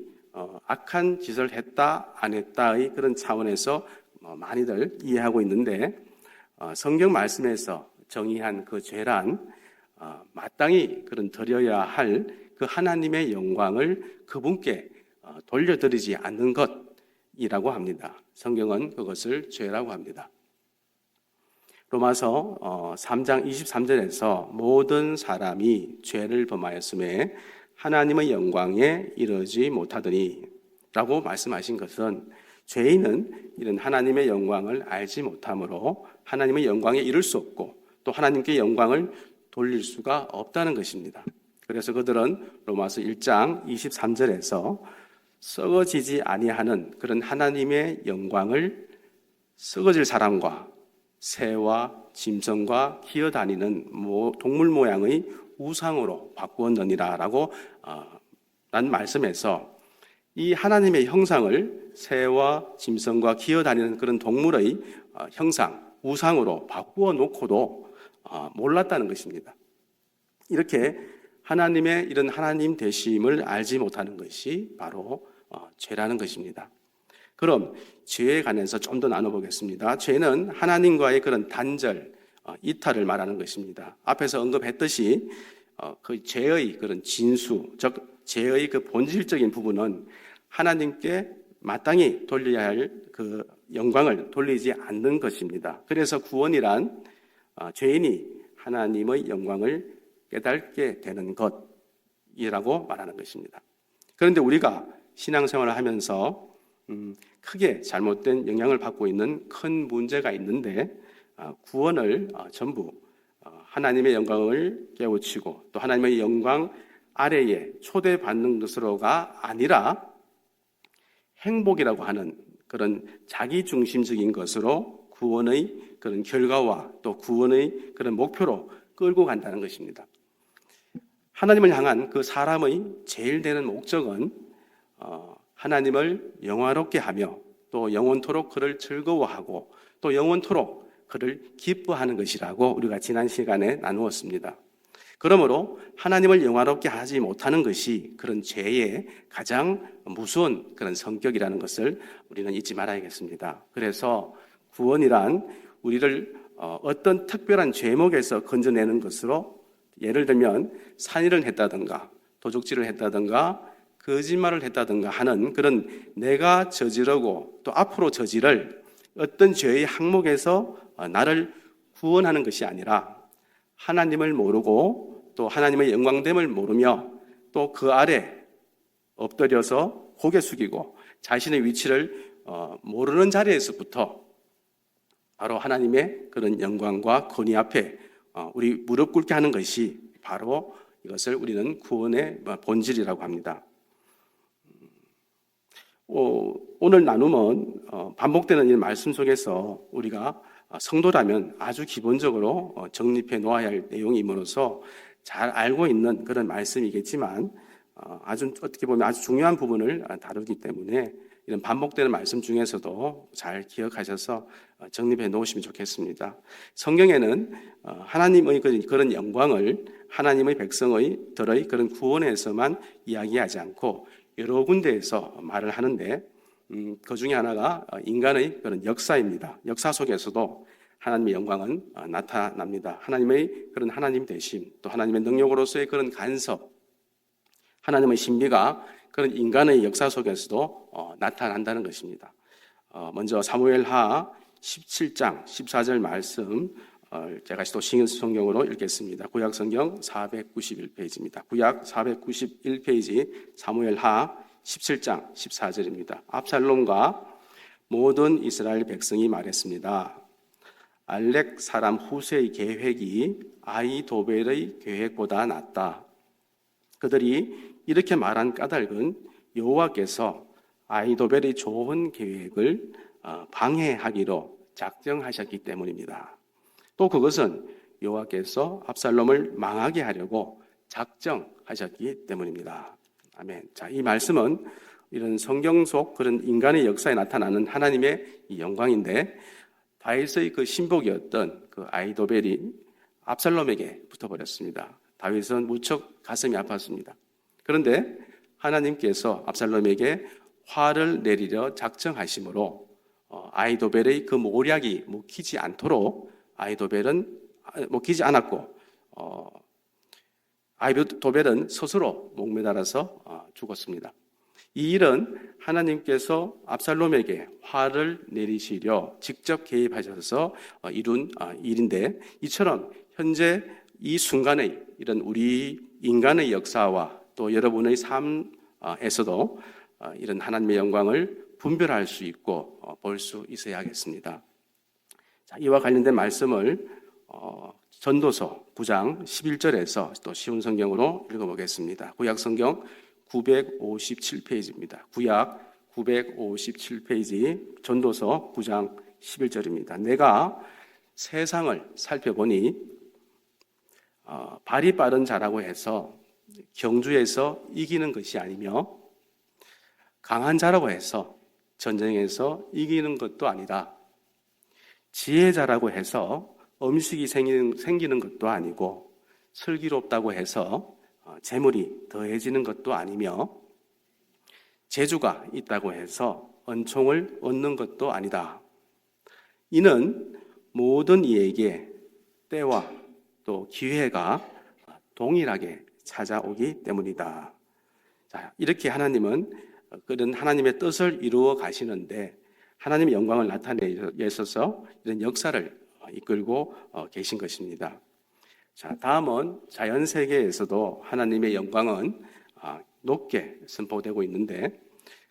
악한 짓을 했다 안 했다의 그런 차원에서 많이들 이해하고 있는데 성경 말씀에서 정의한 그 죄란 마땅히 그런 드려야 할 그 하나님의 영광을 그분께 돌려드리지 않는 것이라고 합니다. 성경은 그것을 죄라고 합니다. 로마서 3장 23절에서 모든 사람이 죄를 범하였음에 하나님의 영광에 이르지 못하더니 라고 말씀하신 것은 죄인은 이런 하나님의 영광을 알지 못하므로 하나님의 영광에 이를 수 없고 또 하나님께 영광을 돌릴 수가 없다는 것입니다. 그래서 그들은 로마서 1장 23절에서 썩어지지 아니하는 그런 하나님의 영광을 썩어질 사람과 새와 짐승과 기어다니는 동물 모양의 우상으로 바꾸었느니라 라고 난 말씀에서 이 하나님의 형상을 새와 짐승과 기어다니는 그런 동물의 형상, 우상으로 바꾸어 놓고도 몰랐다는 것입니다. 이렇게 하나님의 이런 하나님 되심을 알지 못하는 것이 바로 죄라는 것입니다. 그럼 죄에 관해서 좀 더 나눠보겠습니다. 죄는 하나님과의 그런 단절, 이탈을 말하는 것입니다. 앞에서 언급했듯이 그 죄의 그런 진수, 즉 죄의 그 본질적인 부분은 하나님께 마땅히 돌려야 할 그 영광을 돌리지 않는 것입니다. 그래서 구원이란 죄인이 하나님의 영광을 깨닫게 되는 것이라고 말하는 것입니다. 그런데 우리가 신앙생활을 하면서 크게 잘못된 영향을 받고 있는 큰 문제가 있는데 구원을 전부 하나님의 영광을 깨우치고 또 하나님의 영광 아래에 초대받는 것으로가 아니라 행복이라고 하는 그런 자기중심적인 것으로 구원의 그런 결과와 또 구원의 그런 목표로 끌고 간다는 것입니다. 하나님을 향한 그 사람의 제일 되는 목적은 하나님을 영화롭게 하며 또 영원토록 그를 즐거워하고 또 영원토록 그를 기뻐하는 것이라고 우리가 지난 시간에 나누었습니다. 그러므로 하나님을 영화롭게 하지 못하는 것이 그런 죄의 가장 무서운 그런 성격이라는 것을 우리는 잊지 말아야겠습니다. 그래서 구원이란 우리를 어떤 특별한 죄목에서 건져내는 것으로, 예를 들면 산일을 했다든가 도적질을 했다든가 거짓말을 했다든가 하는 그런 내가 저지르고 또 앞으로 저지를 어떤 죄의 항목에서 나를 구원하는 것이 아니라 하나님을 모르고 또 하나님의 영광됨을 모르며 또 그 아래 엎드려서 고개 숙이고 자신의 위치를 모르는 자리에서부터 바로 하나님의 그런 영광과 권위 앞에 우리 무릎 꿇게 하는 것이 바로 이것을 우리는 구원의 본질이라고 합니다. 오늘 나눔은 반복되는 이 말씀 속에서 우리가 성도라면 아주 기본적으로 정립해 놓아야 할 내용임으로써 잘 알고 있는 그런 말씀이겠지만 아주 어떻게 보면 아주 중요한 부분을 다루기 때문에 이런 반복되는 말씀 중에서도 잘 기억하셔서 정립해 놓으시면 좋겠습니다. 성경에는 하나님의 그런 영광을 하나님의 백성들의 그런 구원에서만 이야기하지 않고 여러 군데에서 말을 하는데 그 중에 하나가 인간의 그런 역사입니다. 역사 속에서도 하나님의 영광은 나타납니다. 하나님의 그런 하나님 되심, 또 하나님의 능력으로서의 그런 간섭, 하나님의 신비가 그런 인간의 역사 속에서도 나타난다는 것입니다. 먼저 사무엘하 17장 14절 말씀 제가 또 신약성경으로 읽겠습니다. 구약 성경 491페이지입니다. 구약 491페이지 사무엘하 17장 14절입니다. 압살롬과 모든 이스라엘 백성이 말했습니다. 알렉 사람 후세의 계획이 아히도벨의 계획보다 낫다. 그들이 이렇게 말한 까닭은 여호와께서 아히도벨의 좋은 계획을 방해하기로 작정하셨기 때문입니다. 또 그것은 여호와께서 압살롬을 망하게 하려고 작정하셨기 때문입니다. 아멘. 자, 이 말씀은 이런 성경 속 그런 인간의 역사에 나타나는 하나님의 이 영광인데 다윗의 그 신복이었던 그 아히도벨이 압살롬에게 붙어버렸습니다. 다윗은 무척 가슴이 아팠습니다. 그런데 하나님께서 압살롬에게 화를 내리려 작정하심으로 아히도벨의 그 모략이 먹히지 않도록 아히도벨은 먹히지 않았고 아히도벨은 스스로 목매달아서 죽었습니다. 이 일은 하나님께서 압살롬에게 화를 내리시려 직접 개입하셔서 이룬 일인데 이처럼 현재 이 순간의 이런 우리 인간의 역사와 또 여러분의 삶에서도 이런 하나님의 영광을 분별할 수 있고 볼 수 있어야겠습니다. 자, 이와 관련된 말씀을 전도서 9장 11절에서 또 쉬운 성경으로 읽어보겠습니다. 구약 성경 957페이지입니다. 구약 957페이지 전도서 9장 11절입니다. 내가 세상을 살펴보니 발이 빠른 자라고 해서 경주에서 이기는 것이 아니며 강한 자라고 해서 전쟁에서 이기는 것도 아니다. 지혜자라고 해서 음식이 생기는 것도 아니고 슬기롭다고 해서 재물이 더해지는 것도 아니며 재주가 있다고 해서 은총을 얻는 것도 아니다. 이는 모든 이에게 때와 또 기회가 동일하게 찾아오기 때문이다. 자, 이렇게 하나님은 그런 하나님의 뜻을 이루어 가시는데 하나님의 영광을 나타내에 있어서 이런 역사를 이끌고 계신 것입니다. 자, 다음은 자연 세계에서도 하나님의 영광은 높게 선포되고 있는데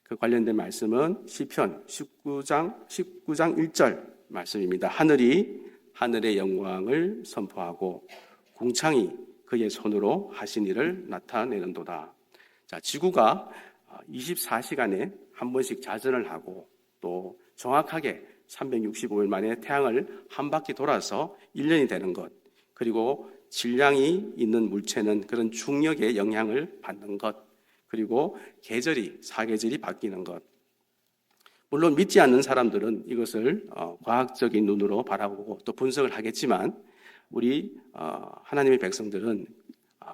그 관련된 말씀은 시편 19장 1절 말씀입니다. 하늘이 하늘의 영광을 선포하고 궁창이 그의 손으로 하신 일을 나타내는도다. 자, 지구가 24시간에 한 번씩 자전을 하고 또 정확하게 365일 만에 태양을 한 바퀴 돌아서 1년이 되는 것, 그리고 질량이 있는 물체는 그런 중력의 영향을 받는 것, 그리고 사계절이 바뀌는 것. 물론 믿지 않는 사람들은 이것을 과학적인 눈으로 바라보고 또 분석을 하겠지만, 우리 하나님의 백성들은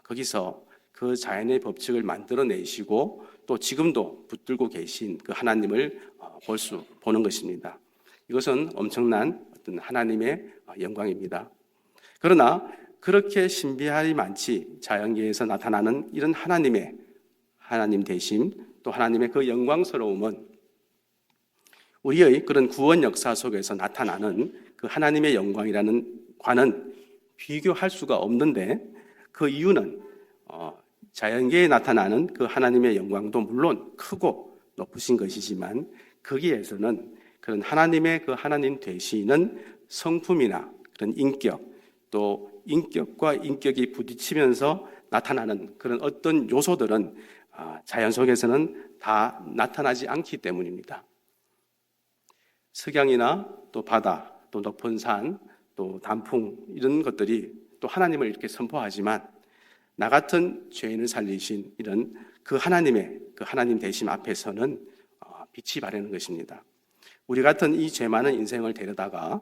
거기서 그 자연의 법칙을 만들어내시고 또 지금도 붙들고 계신 그 하나님을 보는 것입니다. 이것은 엄청난 어떤 하나님의 영광입니다. 그러나 그렇게 신비함이 많지 자연계에서 나타나는 이런 하나님 되심, 또 하나님의 그 영광스러움은 우리의 그런 구원 역사 속에서 나타나는 그 하나님의 영광이라는 과는 비교할 수가 없는데, 그 이유는 자연계에 나타나는 그 하나님의 영광도 물론 크고 높으신 것이지만, 거기에서는 그런 하나님의 그 하나님 되시는 성품이나 그런 인격, 또 인격과 인격이 부딪히면서 나타나는 그런 어떤 요소들은 자연 속에서는 다 나타나지 않기 때문입니다. 석양이나 또 바다, 또 높은 산, 또 단풍, 이런 것들이 또 하나님을 이렇게 선포하지만, 나 같은 죄인을 살리신 이런 그 하나님의 그 하나님 되심 앞에서는 빛이 바라는 것입니다. 우리 같은 이 죄 많은 인생을 데려다가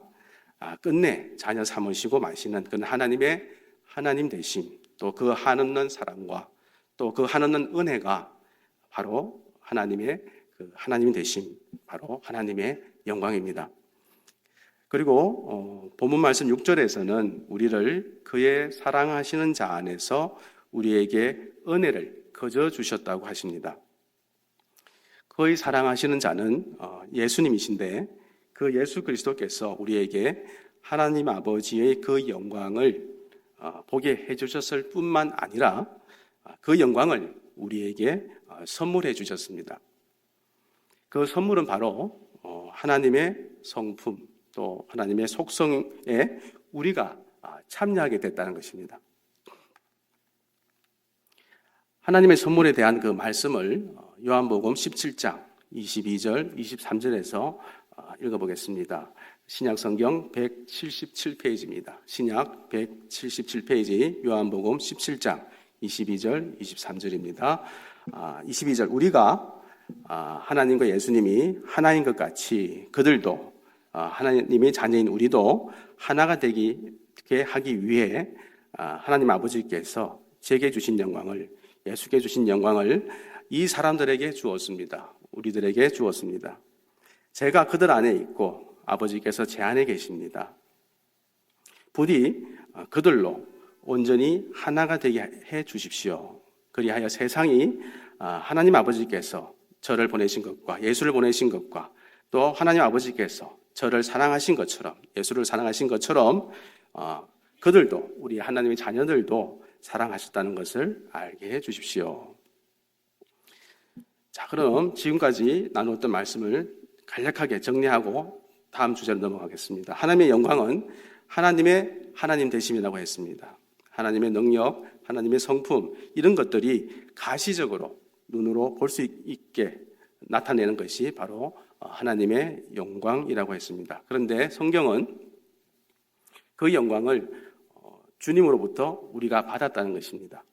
끝내 자녀 삼으시고 마시는 그런 하나님의 하나님 되심, 또 그 한없는 사랑과 또 그 한없는 은혜가 바로 하나님의 그 하나님 되심, 바로 하나님의 영광입니다. 그리고 본문 말씀 6절에서는 우리를 그의 사랑하시는 자 안에서 우리에게 은혜를 거저 주셨다고 하십니다. 그의 사랑하시는 자는 예수님이신데, 그 예수 그리스도께서 우리에게 하나님 아버지의 그 영광을 보게 해주셨을 뿐만 아니라 그 영광을 우리에게 선물해 주셨습니다. 그 선물은 바로 하나님의 성품, 또 하나님의 속성에 우리가 참여하게 됐다는 것입니다. 하나님의 선물에 대한 그 말씀을 요한복음 17장 22절, 23절에서 읽어보겠습니다. 신약 성경 177페이지입니다. 신약 177페이지 요한복음 17장 22절, 23절입니다. 22절, 우리가 하나님과 예수님이 하나인 것 같이 그들도 하나님의 자녀인 우리도 하나가 되게 하기 위해 하나님 아버지께서 제게 주신 영광을, 예수께 주신 영광을 이 사람들에게 주었습니다. 우리들에게 주었습니다. 제가 그들 안에 있고 아버지께서 제 안에 계십니다. 부디 그들로 온전히 하나가 되게 해 주십시오. 그리하여 세상이 하나님 아버지께서 저를 보내신 것과 예수를 보내신 것과 또 하나님 아버지께서 저를 사랑하신 것처럼, 예수를 사랑하신 것처럼 그들도, 우리 하나님의 자녀들도 사랑하셨다는 것을 알게 해 주십시오. 자, 그럼 지금까지 나누었던 말씀을 간략하게 정리하고 다음 주제로 넘어가겠습니다. 하나님의 영광은 하나님의 하나님 되심이라고 했습니다. 하나님의 능력, 하나님의 성품, 이런 것들이 가시적으로 눈으로 볼 수 있게 나타내는 것이 바로 하나님의 영광이라고 했습니다. 그런데 성경은 그 영광을 주님으로부터 우리가 받았다는 것입니다.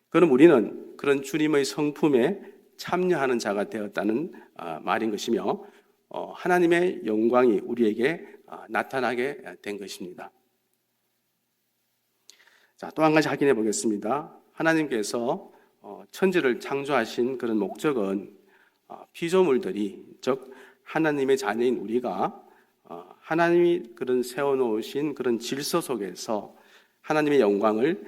그럼 우리는 그런 주님의 성품에 참여하는 자가 되었다는 말인 것이며, 하나님의 영광이 우리에게 나타나게 된 것입니다. 자, 또 한 가지 확인해 보겠습니다. 하나님께서 천지를 창조하신 그런 목적은 피조물들이, 즉 하나님의 자녀인 우리가 하나님이 그런 세워놓으신 그런 질서 속에서 하나님의 영광을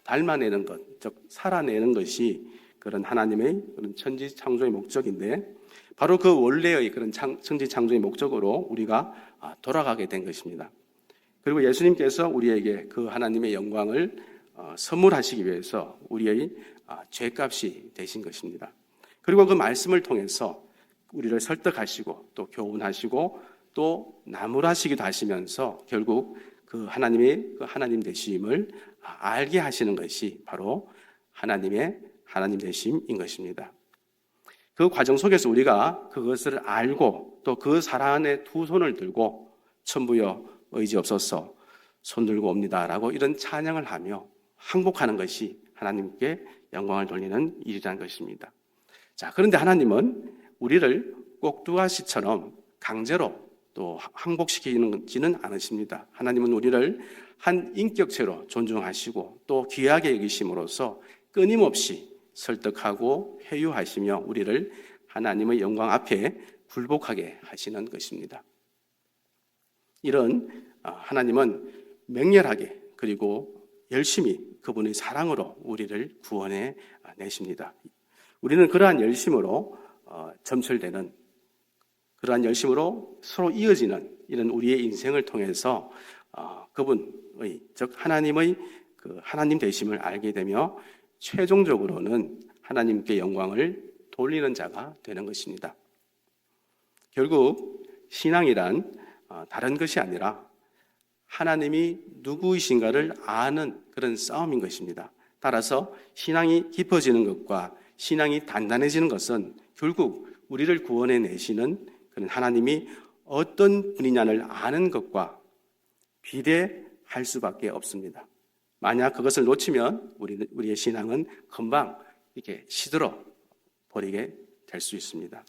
닮아내는 것, 즉 살아내는 것이 그런 하나님의 그런 천지 창조의 목적인데, 바로 그 원래의 그런 천지 창조의 목적으로 우리가 돌아가게 된 것입니다. 그리고 예수님께서 우리에게 그 하나님의 영광을 선물하시기 위해서 우리의 죄값이 되신 것입니다. 그리고 그 말씀을 통해서 우리를 설득하시고 또 교훈하시고 또 나무라시기도 하시면서 결국 그 하나님의 그 하나님 되심을 알게 하시는 것이 바로 하나님의 하나님 되심인 것입니다. 그 과정 속에서 우리가 그것을 알고 또 그 사랑 안에 두 손을 들고 천부여 의지없소서, 손들고 옵니다라고 이런 찬양을 하며 항복하는 것이 하나님께 영광을 돌리는 일이라는 것입니다. 자, 그런데 하나님은 우리를 꼭두가시처럼 강제로 또 항복시키지는 않으십니다. 하나님은 우리를 한 인격체로 존중하시고 또 귀하게 여기심으로써 끊임없이 설득하고 회유하시며 우리를 하나님의 영광 앞에 굴복하게 하시는 것입니다. 이런 하나님은 맹렬하게 그리고 열심히 그분의 사랑으로 우리를 구원해 내십니다. 우리는 그러한 열심으로 점철되는, 그러한 열심으로 서로 이어지는 이런 우리의 인생을 통해서 그분의, 즉 하나님의 그 하나님 되심을 알게 되며 최종적으로는 하나님께 영광을 돌리는 자가 되는 것입니다. 결국 신앙이란 다른 것이 아니라 하나님이 누구이신가를 아는 그런 싸움인 것입니다. 따라서 신앙이 깊어지는 것과 신앙이 단단해지는 것은 결국 우리를 구원해 내시는 그런 하나님이 어떤 분이냐를 아는 것과 비례할 수밖에 없습니다. 만약 그것을 놓치면 우리의 신앙은 금방 이렇게 시들어 버리게 될 수 있습니다.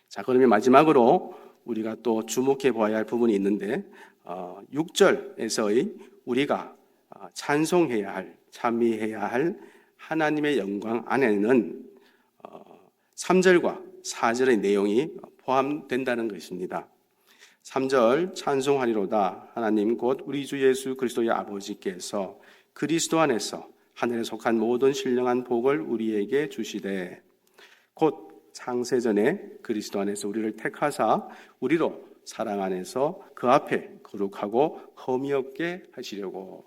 자, 그러면 마지막으로 우리가 또 주목해 보아야 할 부분이 있는데 6절에서의 우리가 찬송해야 할, 찬미해야 할 하나님의 영광 안에는 3절과 4절의 내용이 포함된다는 것입니다. 3절 찬송하리로다 하나님 곧 우리 주 예수 그리스도의 아버지께서 그리스도 안에서 하늘에 속한 모든 신령한 복을 우리에게 주시되 곧 창세전에 그리스도 안에서 우리를 택하사 우리로 사랑 안에서 그 앞에 거룩하고 흠이 없게 하시려고.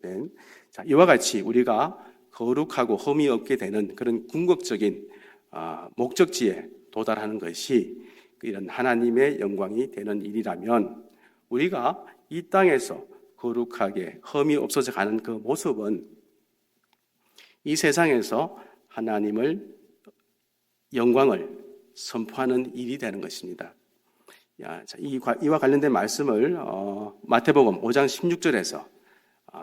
아멘. 자, 이와 같이 우리가 거룩하고 흠이 없게 되는 그런 궁극적인 목적지에 도달하는 것이 이런 하나님의 영광이 되는 일이라면 우리가 이 땅에서 거룩하게 흠이 없어져 가는 그 모습은 이 세상에서 하나님을 영광을 선포하는 일이 되는 것입니다. 이와 관련된 말씀을 마태복음 5장 16절에서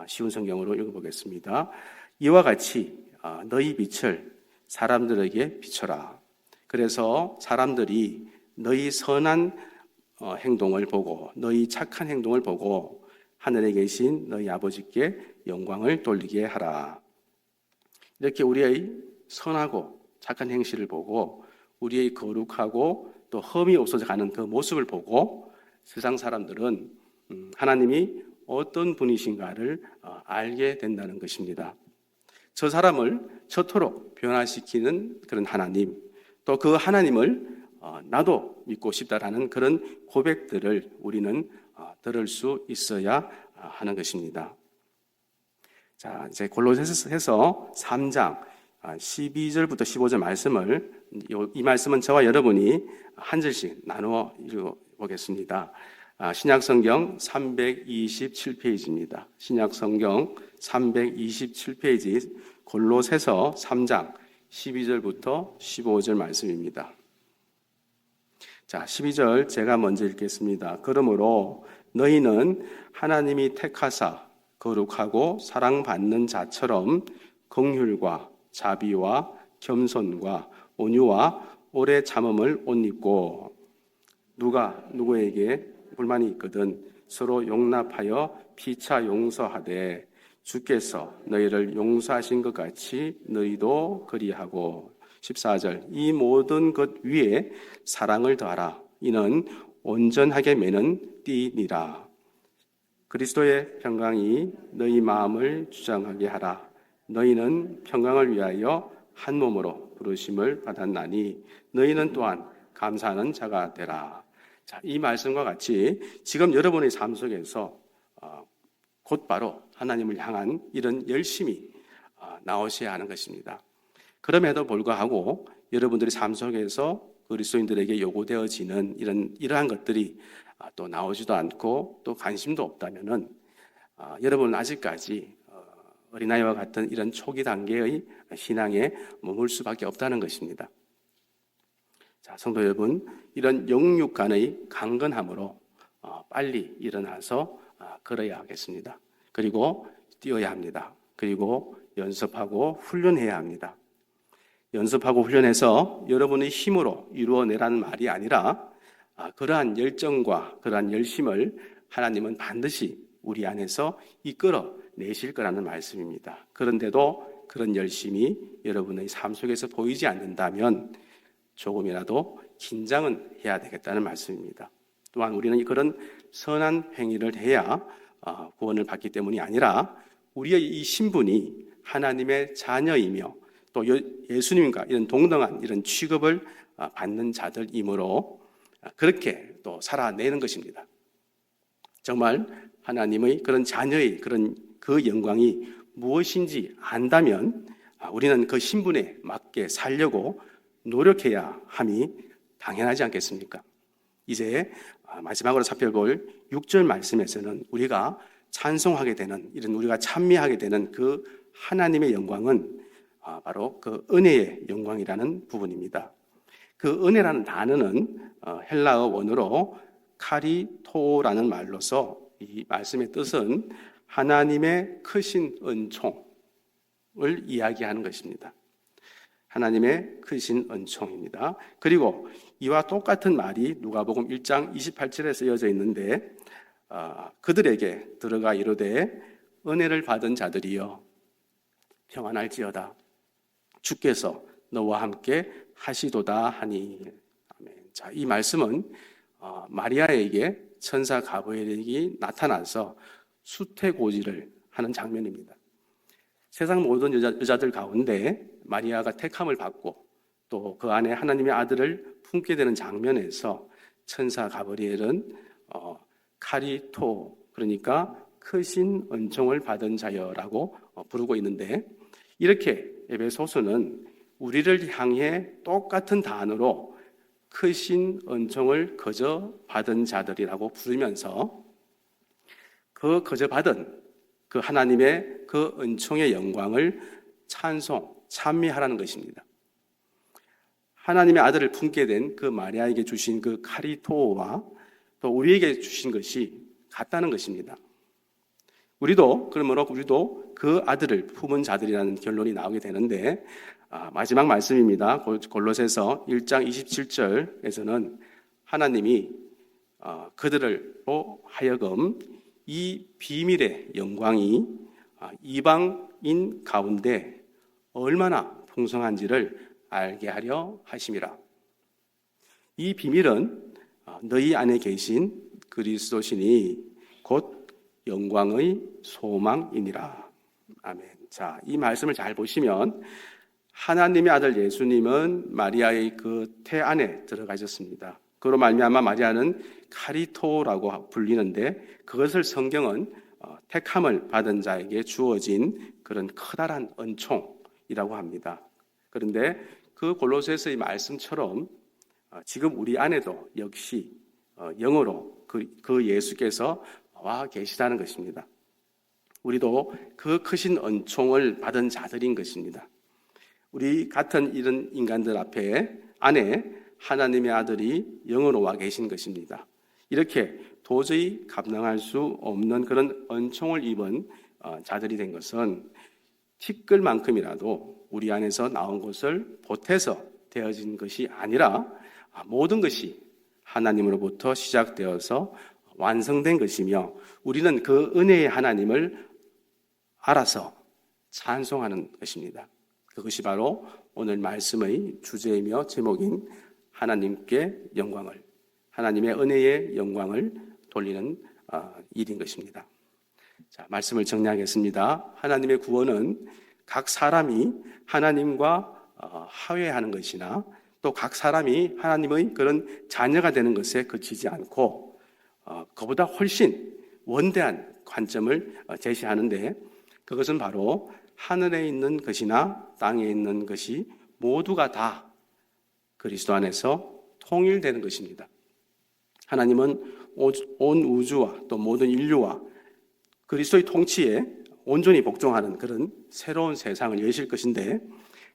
쉬운 성경으로 읽어보겠습니다. 이와 같이 너희 빛을 사람들에게 비춰라. 그래서 사람들이 너희 선한 행동을 보고 너희 착한 행동을 보고 하늘에 계신 너희 아버지께 영광을 돌리게 하라. 이렇게 우리의 선하고 착한 행실을 보고 우리의 거룩하고 또 흠이 없어져 가는 그 모습을 보고 세상 사람들은 하나님이 어떤 분이신가를 알게 된다는 것입니다. 저 사람을 저토록 변화시키는 그런 하나님, 또 그 하나님을 나도 믿고 싶다라는 그런 고백들을 우리는 들을 수 있어야 하는 것입니다. 자, 이제 골로새서 3장 12절부터 15절 말씀을, 이 말씀은 저와 여러분이 한 절씩 나누어 읽어보겠습니다. 신약성경 327페이지입니다. 신약성경 327페이지 골로새서 3장 12절부터 15절 말씀입니다. 자, 12절 제가 먼저 읽겠습니다. 그러므로 너희는 하나님이 택하사 거룩하고 사랑받는 자처럼 긍휼과 자비와 겸손과 온유와 오래 참음을 옷 입고 누가 누구에게 불만이 있거든 서로 용납하여 피차 용서하되 주께서 너희를 용서하신 것 같이 너희도 그리하고. 14절 이 모든 것 위에 사랑을 더하라. 이는 온전하게 매는 띠니라. 그리스도의 평강이 너희 마음을 주장하게 하라. 너희는 평강을 위하여 한 몸으로 부르심을 받았나니 너희는 또한 감사하는 자가 되라. 자, 이 말씀과 같이 지금 여러분의 삶 속에서 곧바로 하나님을 향한 이런 열심이 나오셔야 하는 것입니다. 그럼에도 불구하고 여러분들의 삶 속에서 그리스도인들에게 요구되어지는 이러한 것들이 또 나오지도 않고 또 관심도 없다면은 여러분은 아직까지 어린아이와 같은 이런 초기 단계의 신앙에 머물 수밖에 없다는 것입니다. 자, 성도 여러분, 이런 영육 간의 강건함으로 빨리 일어나서 걸어야 하겠습니다. 그리고 뛰어야 합니다. 그리고 연습하고 훈련해야 합니다. 연습하고 훈련해서 여러분의 힘으로 이루어내라는 말이 아니라 그러한 열정과 그러한 열심을 하나님은 반드시 우리 안에서 이끌어 내실 거라는 말씀입니다. 그런데도 그런 열심이 여러분의 삶 속에서 보이지 않는다면 조금이라도 긴장은 해야 되겠다는 말씀입니다. 또한 우리는 그런 선한 행위를 해야 구원을 받기 때문이 아니라 우리의 이 신분이 하나님의 자녀이며 또 예수님과 이런 동등한 이런 취급을 받는 자들이므로 그렇게 또 살아내는 것입니다. 정말 하나님의 그런 자녀의 그런 그 영광이 무엇인지 안다면 우리는 그 신분에 맞게 살려고 노력해야 함이 당연하지 않겠습니까? 이제 마지막으로 살펴볼 6절 말씀에서는 우리가 찬송하게 되는 이런 우리가 찬미하게 되는 그 하나님의 영광은 바로 그 은혜의 영광이라는 부분입니다. 그 은혜라는 단어는 헬라어 원어로 카리토라는 말로서 이 말씀의 뜻은 하나님의 크신 은총을 이야기하는 것입니다. 하나님의 크신 은총입니다. 그리고 이와 똑같은 말이 누가복음 1장 28절에 쓰여져 있는데 그들에게 들어가 이르되 은혜를 받은 자들이여 평안할지어다 주께서 너와 함께 하시도다 하니. 아멘. 자, 이 말씀은 마리아에게 천사 가브리엘이 나타나서 수태고지를 하는 장면입니다. 세상 모든 여자들 가운데 마리아가 택함을 받고 또 그 안에 하나님의 아들을 품게 되는 장면에서 천사 가브리엘은 카리토, 그러니까 크신 은총을 받은 자여라고 부르고 있는데, 이렇게 에베소서는 우리를 향해 똑같은 단어로 크신 은총을 거저 받은 자들이라고 부르면서 그 거저 받은 그 하나님의 그 은총의 영광을 찬송, 찬미하라는 것입니다. 하나님의 아들을 품게 된 그 마리아에게 주신 그 카리토와 또 우리에게 주신 것이 같다는 것입니다. 그러므로 우리도 그 아들을 품은 자들이라는 결론이 나오게 되는데, 마지막 말씀입니다. 골로새서 1장 27절에서는 하나님이 그들로 하여금 이 비밀의 영광이 이방인 가운데 얼마나 풍성한지를 알게 하려 하심이라. 이 비밀은 너희 안에 계신 그리스도시니 곧 영광의 소망이니라. 아멘. 자, 이 말씀을 잘 보시면 하나님의 아들 예수님은 마리아의 그 태 안에 들어가셨습니다. 그로 말미암아 마리아는 카리토라고 불리는데, 그것을 성경은 택함을 받은 자에게 주어진 그런 커다란 은총이라고 합니다. 그런데 그 골로새서의 말씀처럼 지금 우리 안에도 역시 영으로 그 예수께서 와 계시다는 것입니다. 우리도 그 크신 은총을 받은 자들인 것입니다. 우리 같은 이런 인간들 안에 하나님의 아들이 영으로 와 계신 것입니다. 이렇게 도저히 감당할 수 없는 그런 은총을 입은 자들이 된 것은 티끌만큼이라도 우리 안에서 나온 것을 보태서 되어진 것이 아니라 모든 것이 하나님으로부터 시작되어서 완성된 것이며, 우리는 그 은혜의 하나님을 알아서 찬송하는 것입니다. 그것이 바로 오늘 말씀의 주제이며 제목인 하나님께 영광을, 하나님의 은혜의 영광을 돌리는 일인 것입니다. 자, 말씀을 정리하겠습니다. 하나님의 구원은 각 사람이 하나님과 화해하는 것이나 또 각 사람이 하나님의 그런 자녀가 되는 것에 그치지 않고 그보다 훨씬 원대한 관점을 제시하는데, 그것은 바로 하늘에 있는 것이나 땅에 있는 것이 모두가 다 그리스도 안에서 통일되는 것입니다. 하나님은 온 우주와 또 모든 인류와 그리스도의 통치에 온전히 복종하는 그런 새로운 세상을 여실 것인데,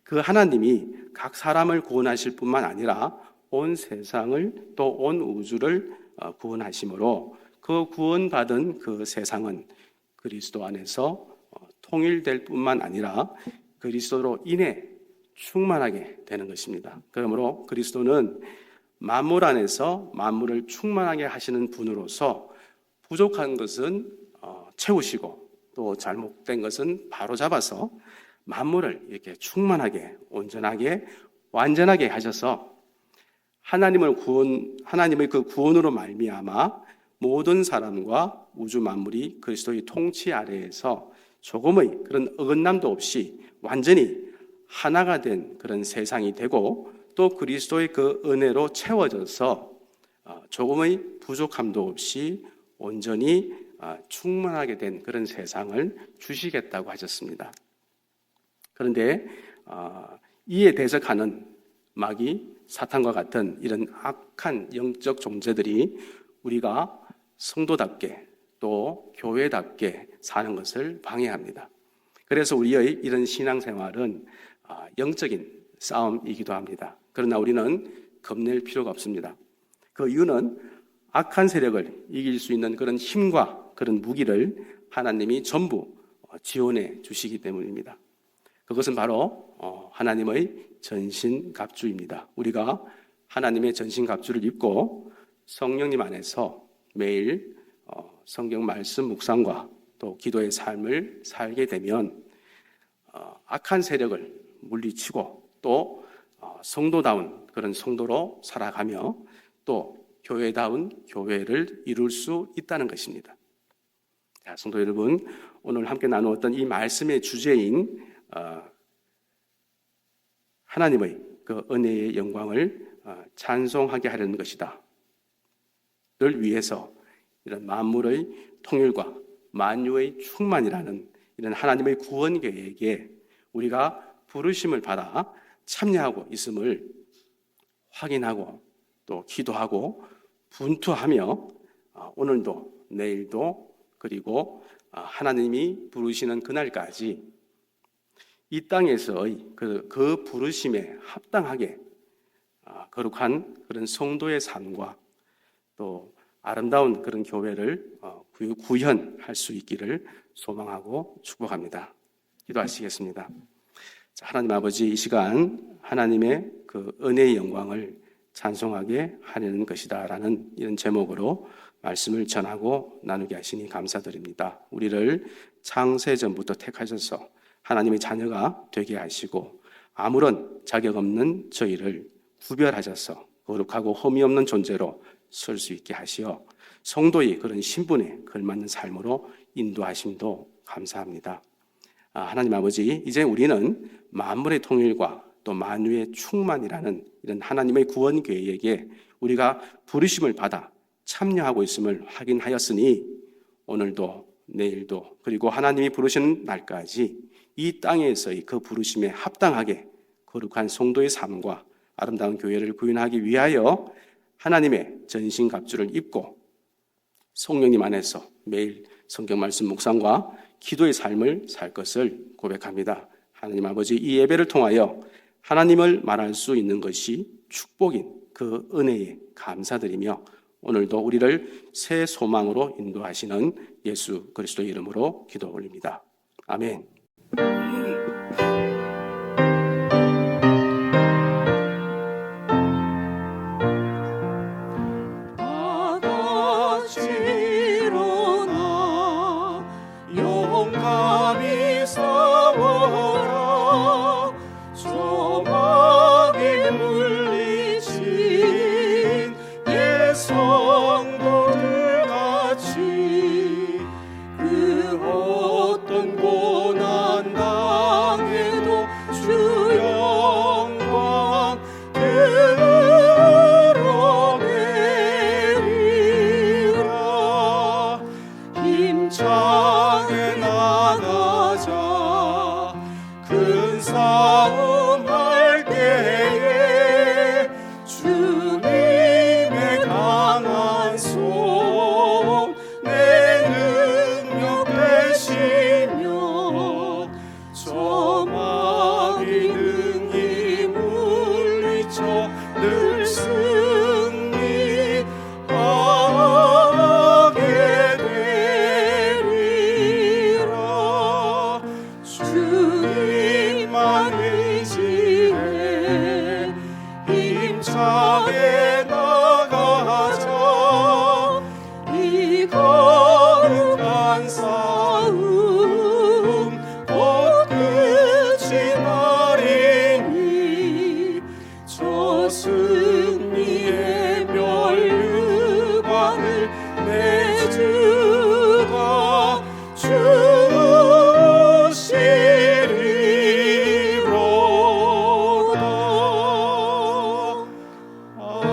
그 하나님이 각 사람을 구원하실 뿐만 아니라 온 세상을 또 온 우주를 구원하심으로 그 구원받은 그 세상은 그리스도 안에서 통일될 뿐만 아니라 그리스도로 인해 충만하게 되는 것입니다. 그러므로 그리스도는 만물 안에서 만물을 충만하게 하시는 분으로서 부족한 것은 채우시고 또 잘못된 것은 바로잡아서 만물을 이렇게 충만하게 온전하게 완전하게 하셔서 하나님의 그 구원으로 말미암아 모든 사람과 우주 만물이 그리스도의 통치 아래에서 조금의 그런 어긋남도 없이 완전히 하나가 된 그런 세상이 되고 또 그리스도의 그 은혜로 채워져서 조금의 부족함도 없이 온전히 충만하게 된 그런 세상을 주시겠다고 하셨습니다. 그런데 이에 대적하는 마귀, 사탄과 같은 이런 악한 영적 존재들이 우리가 성도답게 또 교회답게 사는 것을 방해합니다. 그래서 우리의 이런 신앙생활은 영적인 싸움이기도 합니다. 그러나 우리는 겁낼 필요가 없습니다. 그 이유는 악한 세력을 이길 수 있는 그런 힘과 그런 무기를 하나님이 전부 지원해 주시기 때문입니다. 그것은 바로 하나님의 전신갑주입니다. 우리가 하나님의 전신갑주를 입고 성령님 안에서 매일 성경 말씀 묵상과 또 기도의 삶을 살게 되면 악한 세력을 물리치고 또 성도다운 그런 성도로 살아가며 또 교회다운 교회를 이룰 수 있다는 것입니다. 자, 성도 여러분, 오늘 함께 나누었던 이 말씀의 주제인 하나님의 그 은혜의 영광을 찬송하게 하려는 것이다 를 위해서 이런 만물의 통일과 만유의 충만이라는 이런 하나님의 구원 계획에 우리가 부르심을 받아 참여하고 있음을 확인하고 또 기도하고 분투하며 오늘도 내일도 그리고 하나님이 부르시는 그날까지 이 땅에서의 그 부르심에 합당하게 거룩한 그런 성도의 삶과 또 아름다운 그런 교회를 구현할 수 있기를 소망하고 축복합니다. 기도하시겠습니다. 자, 하나님 아버지, 이 시간 하나님의 그 은혜의 영광을 찬송하게 하려는 것이다 라는 이런 제목으로 말씀을 전하고 나누게 하시니 감사드립니다. 우리를 창세전부터 택하셔서 하나님의 자녀가 되게 하시고 아무런 자격 없는 저희를 구별하셔서 거룩하고 흠이 없는 존재로 설 수 있게 하시어 성도의 그런 신분에 걸맞는 삶으로 인도하심도 감사합니다. 하나님 아버지, 이제 우리는 만물의 통일과 또 만유의 충만이라는 이런 하나님의 구원 계획에 우리가 부르심을 받아 참여하고 있음을 확인하였으니 오늘도 내일도 그리고 하나님이 부르시는 날까지 이 땅에서의 그 부르심에 합당하게 거룩한 성도의 삶과 아름다운 교회를 구현하기 위하여 하나님의 전신갑주를 입고 성령님 안에서 매일 성경 말씀 묵상과 기도의 삶을 살 것을 고백합니다. 하나님 아버지, 이 예배를 통하여 하나님을 말할 수 있는 것이 축복인 그 은혜에 감사드리며 오늘도 우리를 새 소망으로 인도하시는 예수 그리스도의 이름으로 기도 올립니다. 아멘. 늘 승리하게 주시리로다. 아멘.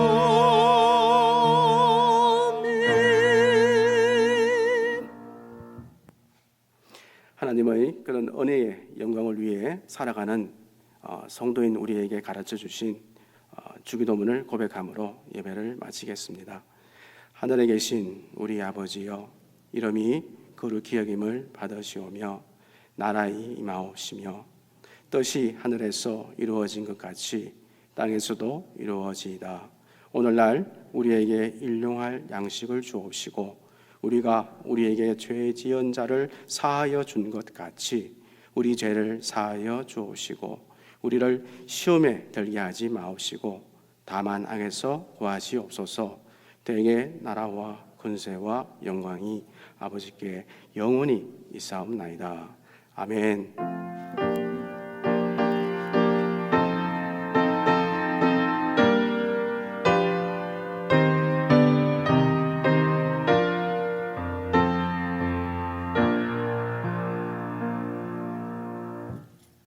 하나님의 그런 은혜의 영광을 위해 살아가는 성도인 우리에게 가르쳐 주신 주기도문을 고백함으로 예배를 마치겠습니다. 하늘에 계신 우리 아버지여, 이름이 거룩히 여김을 받으시오며 나라의 임하옵시며 뜻이 하늘에서 이루어진 것 같이 땅에서도 이루어지이다. 오늘날 우리에게 일용할 양식을 주옵시고 우리가 우리에게 죄 지은 자를 사하여 준 것 같이 우리 죄를 사하여 주옵시고 우리를 시험에 들게 하지 마옵시고 다만 악에서 구하시옵소서. 대개 나라와 권세와 영광이 아버지께 영원히 있사옵나이다. 아멘.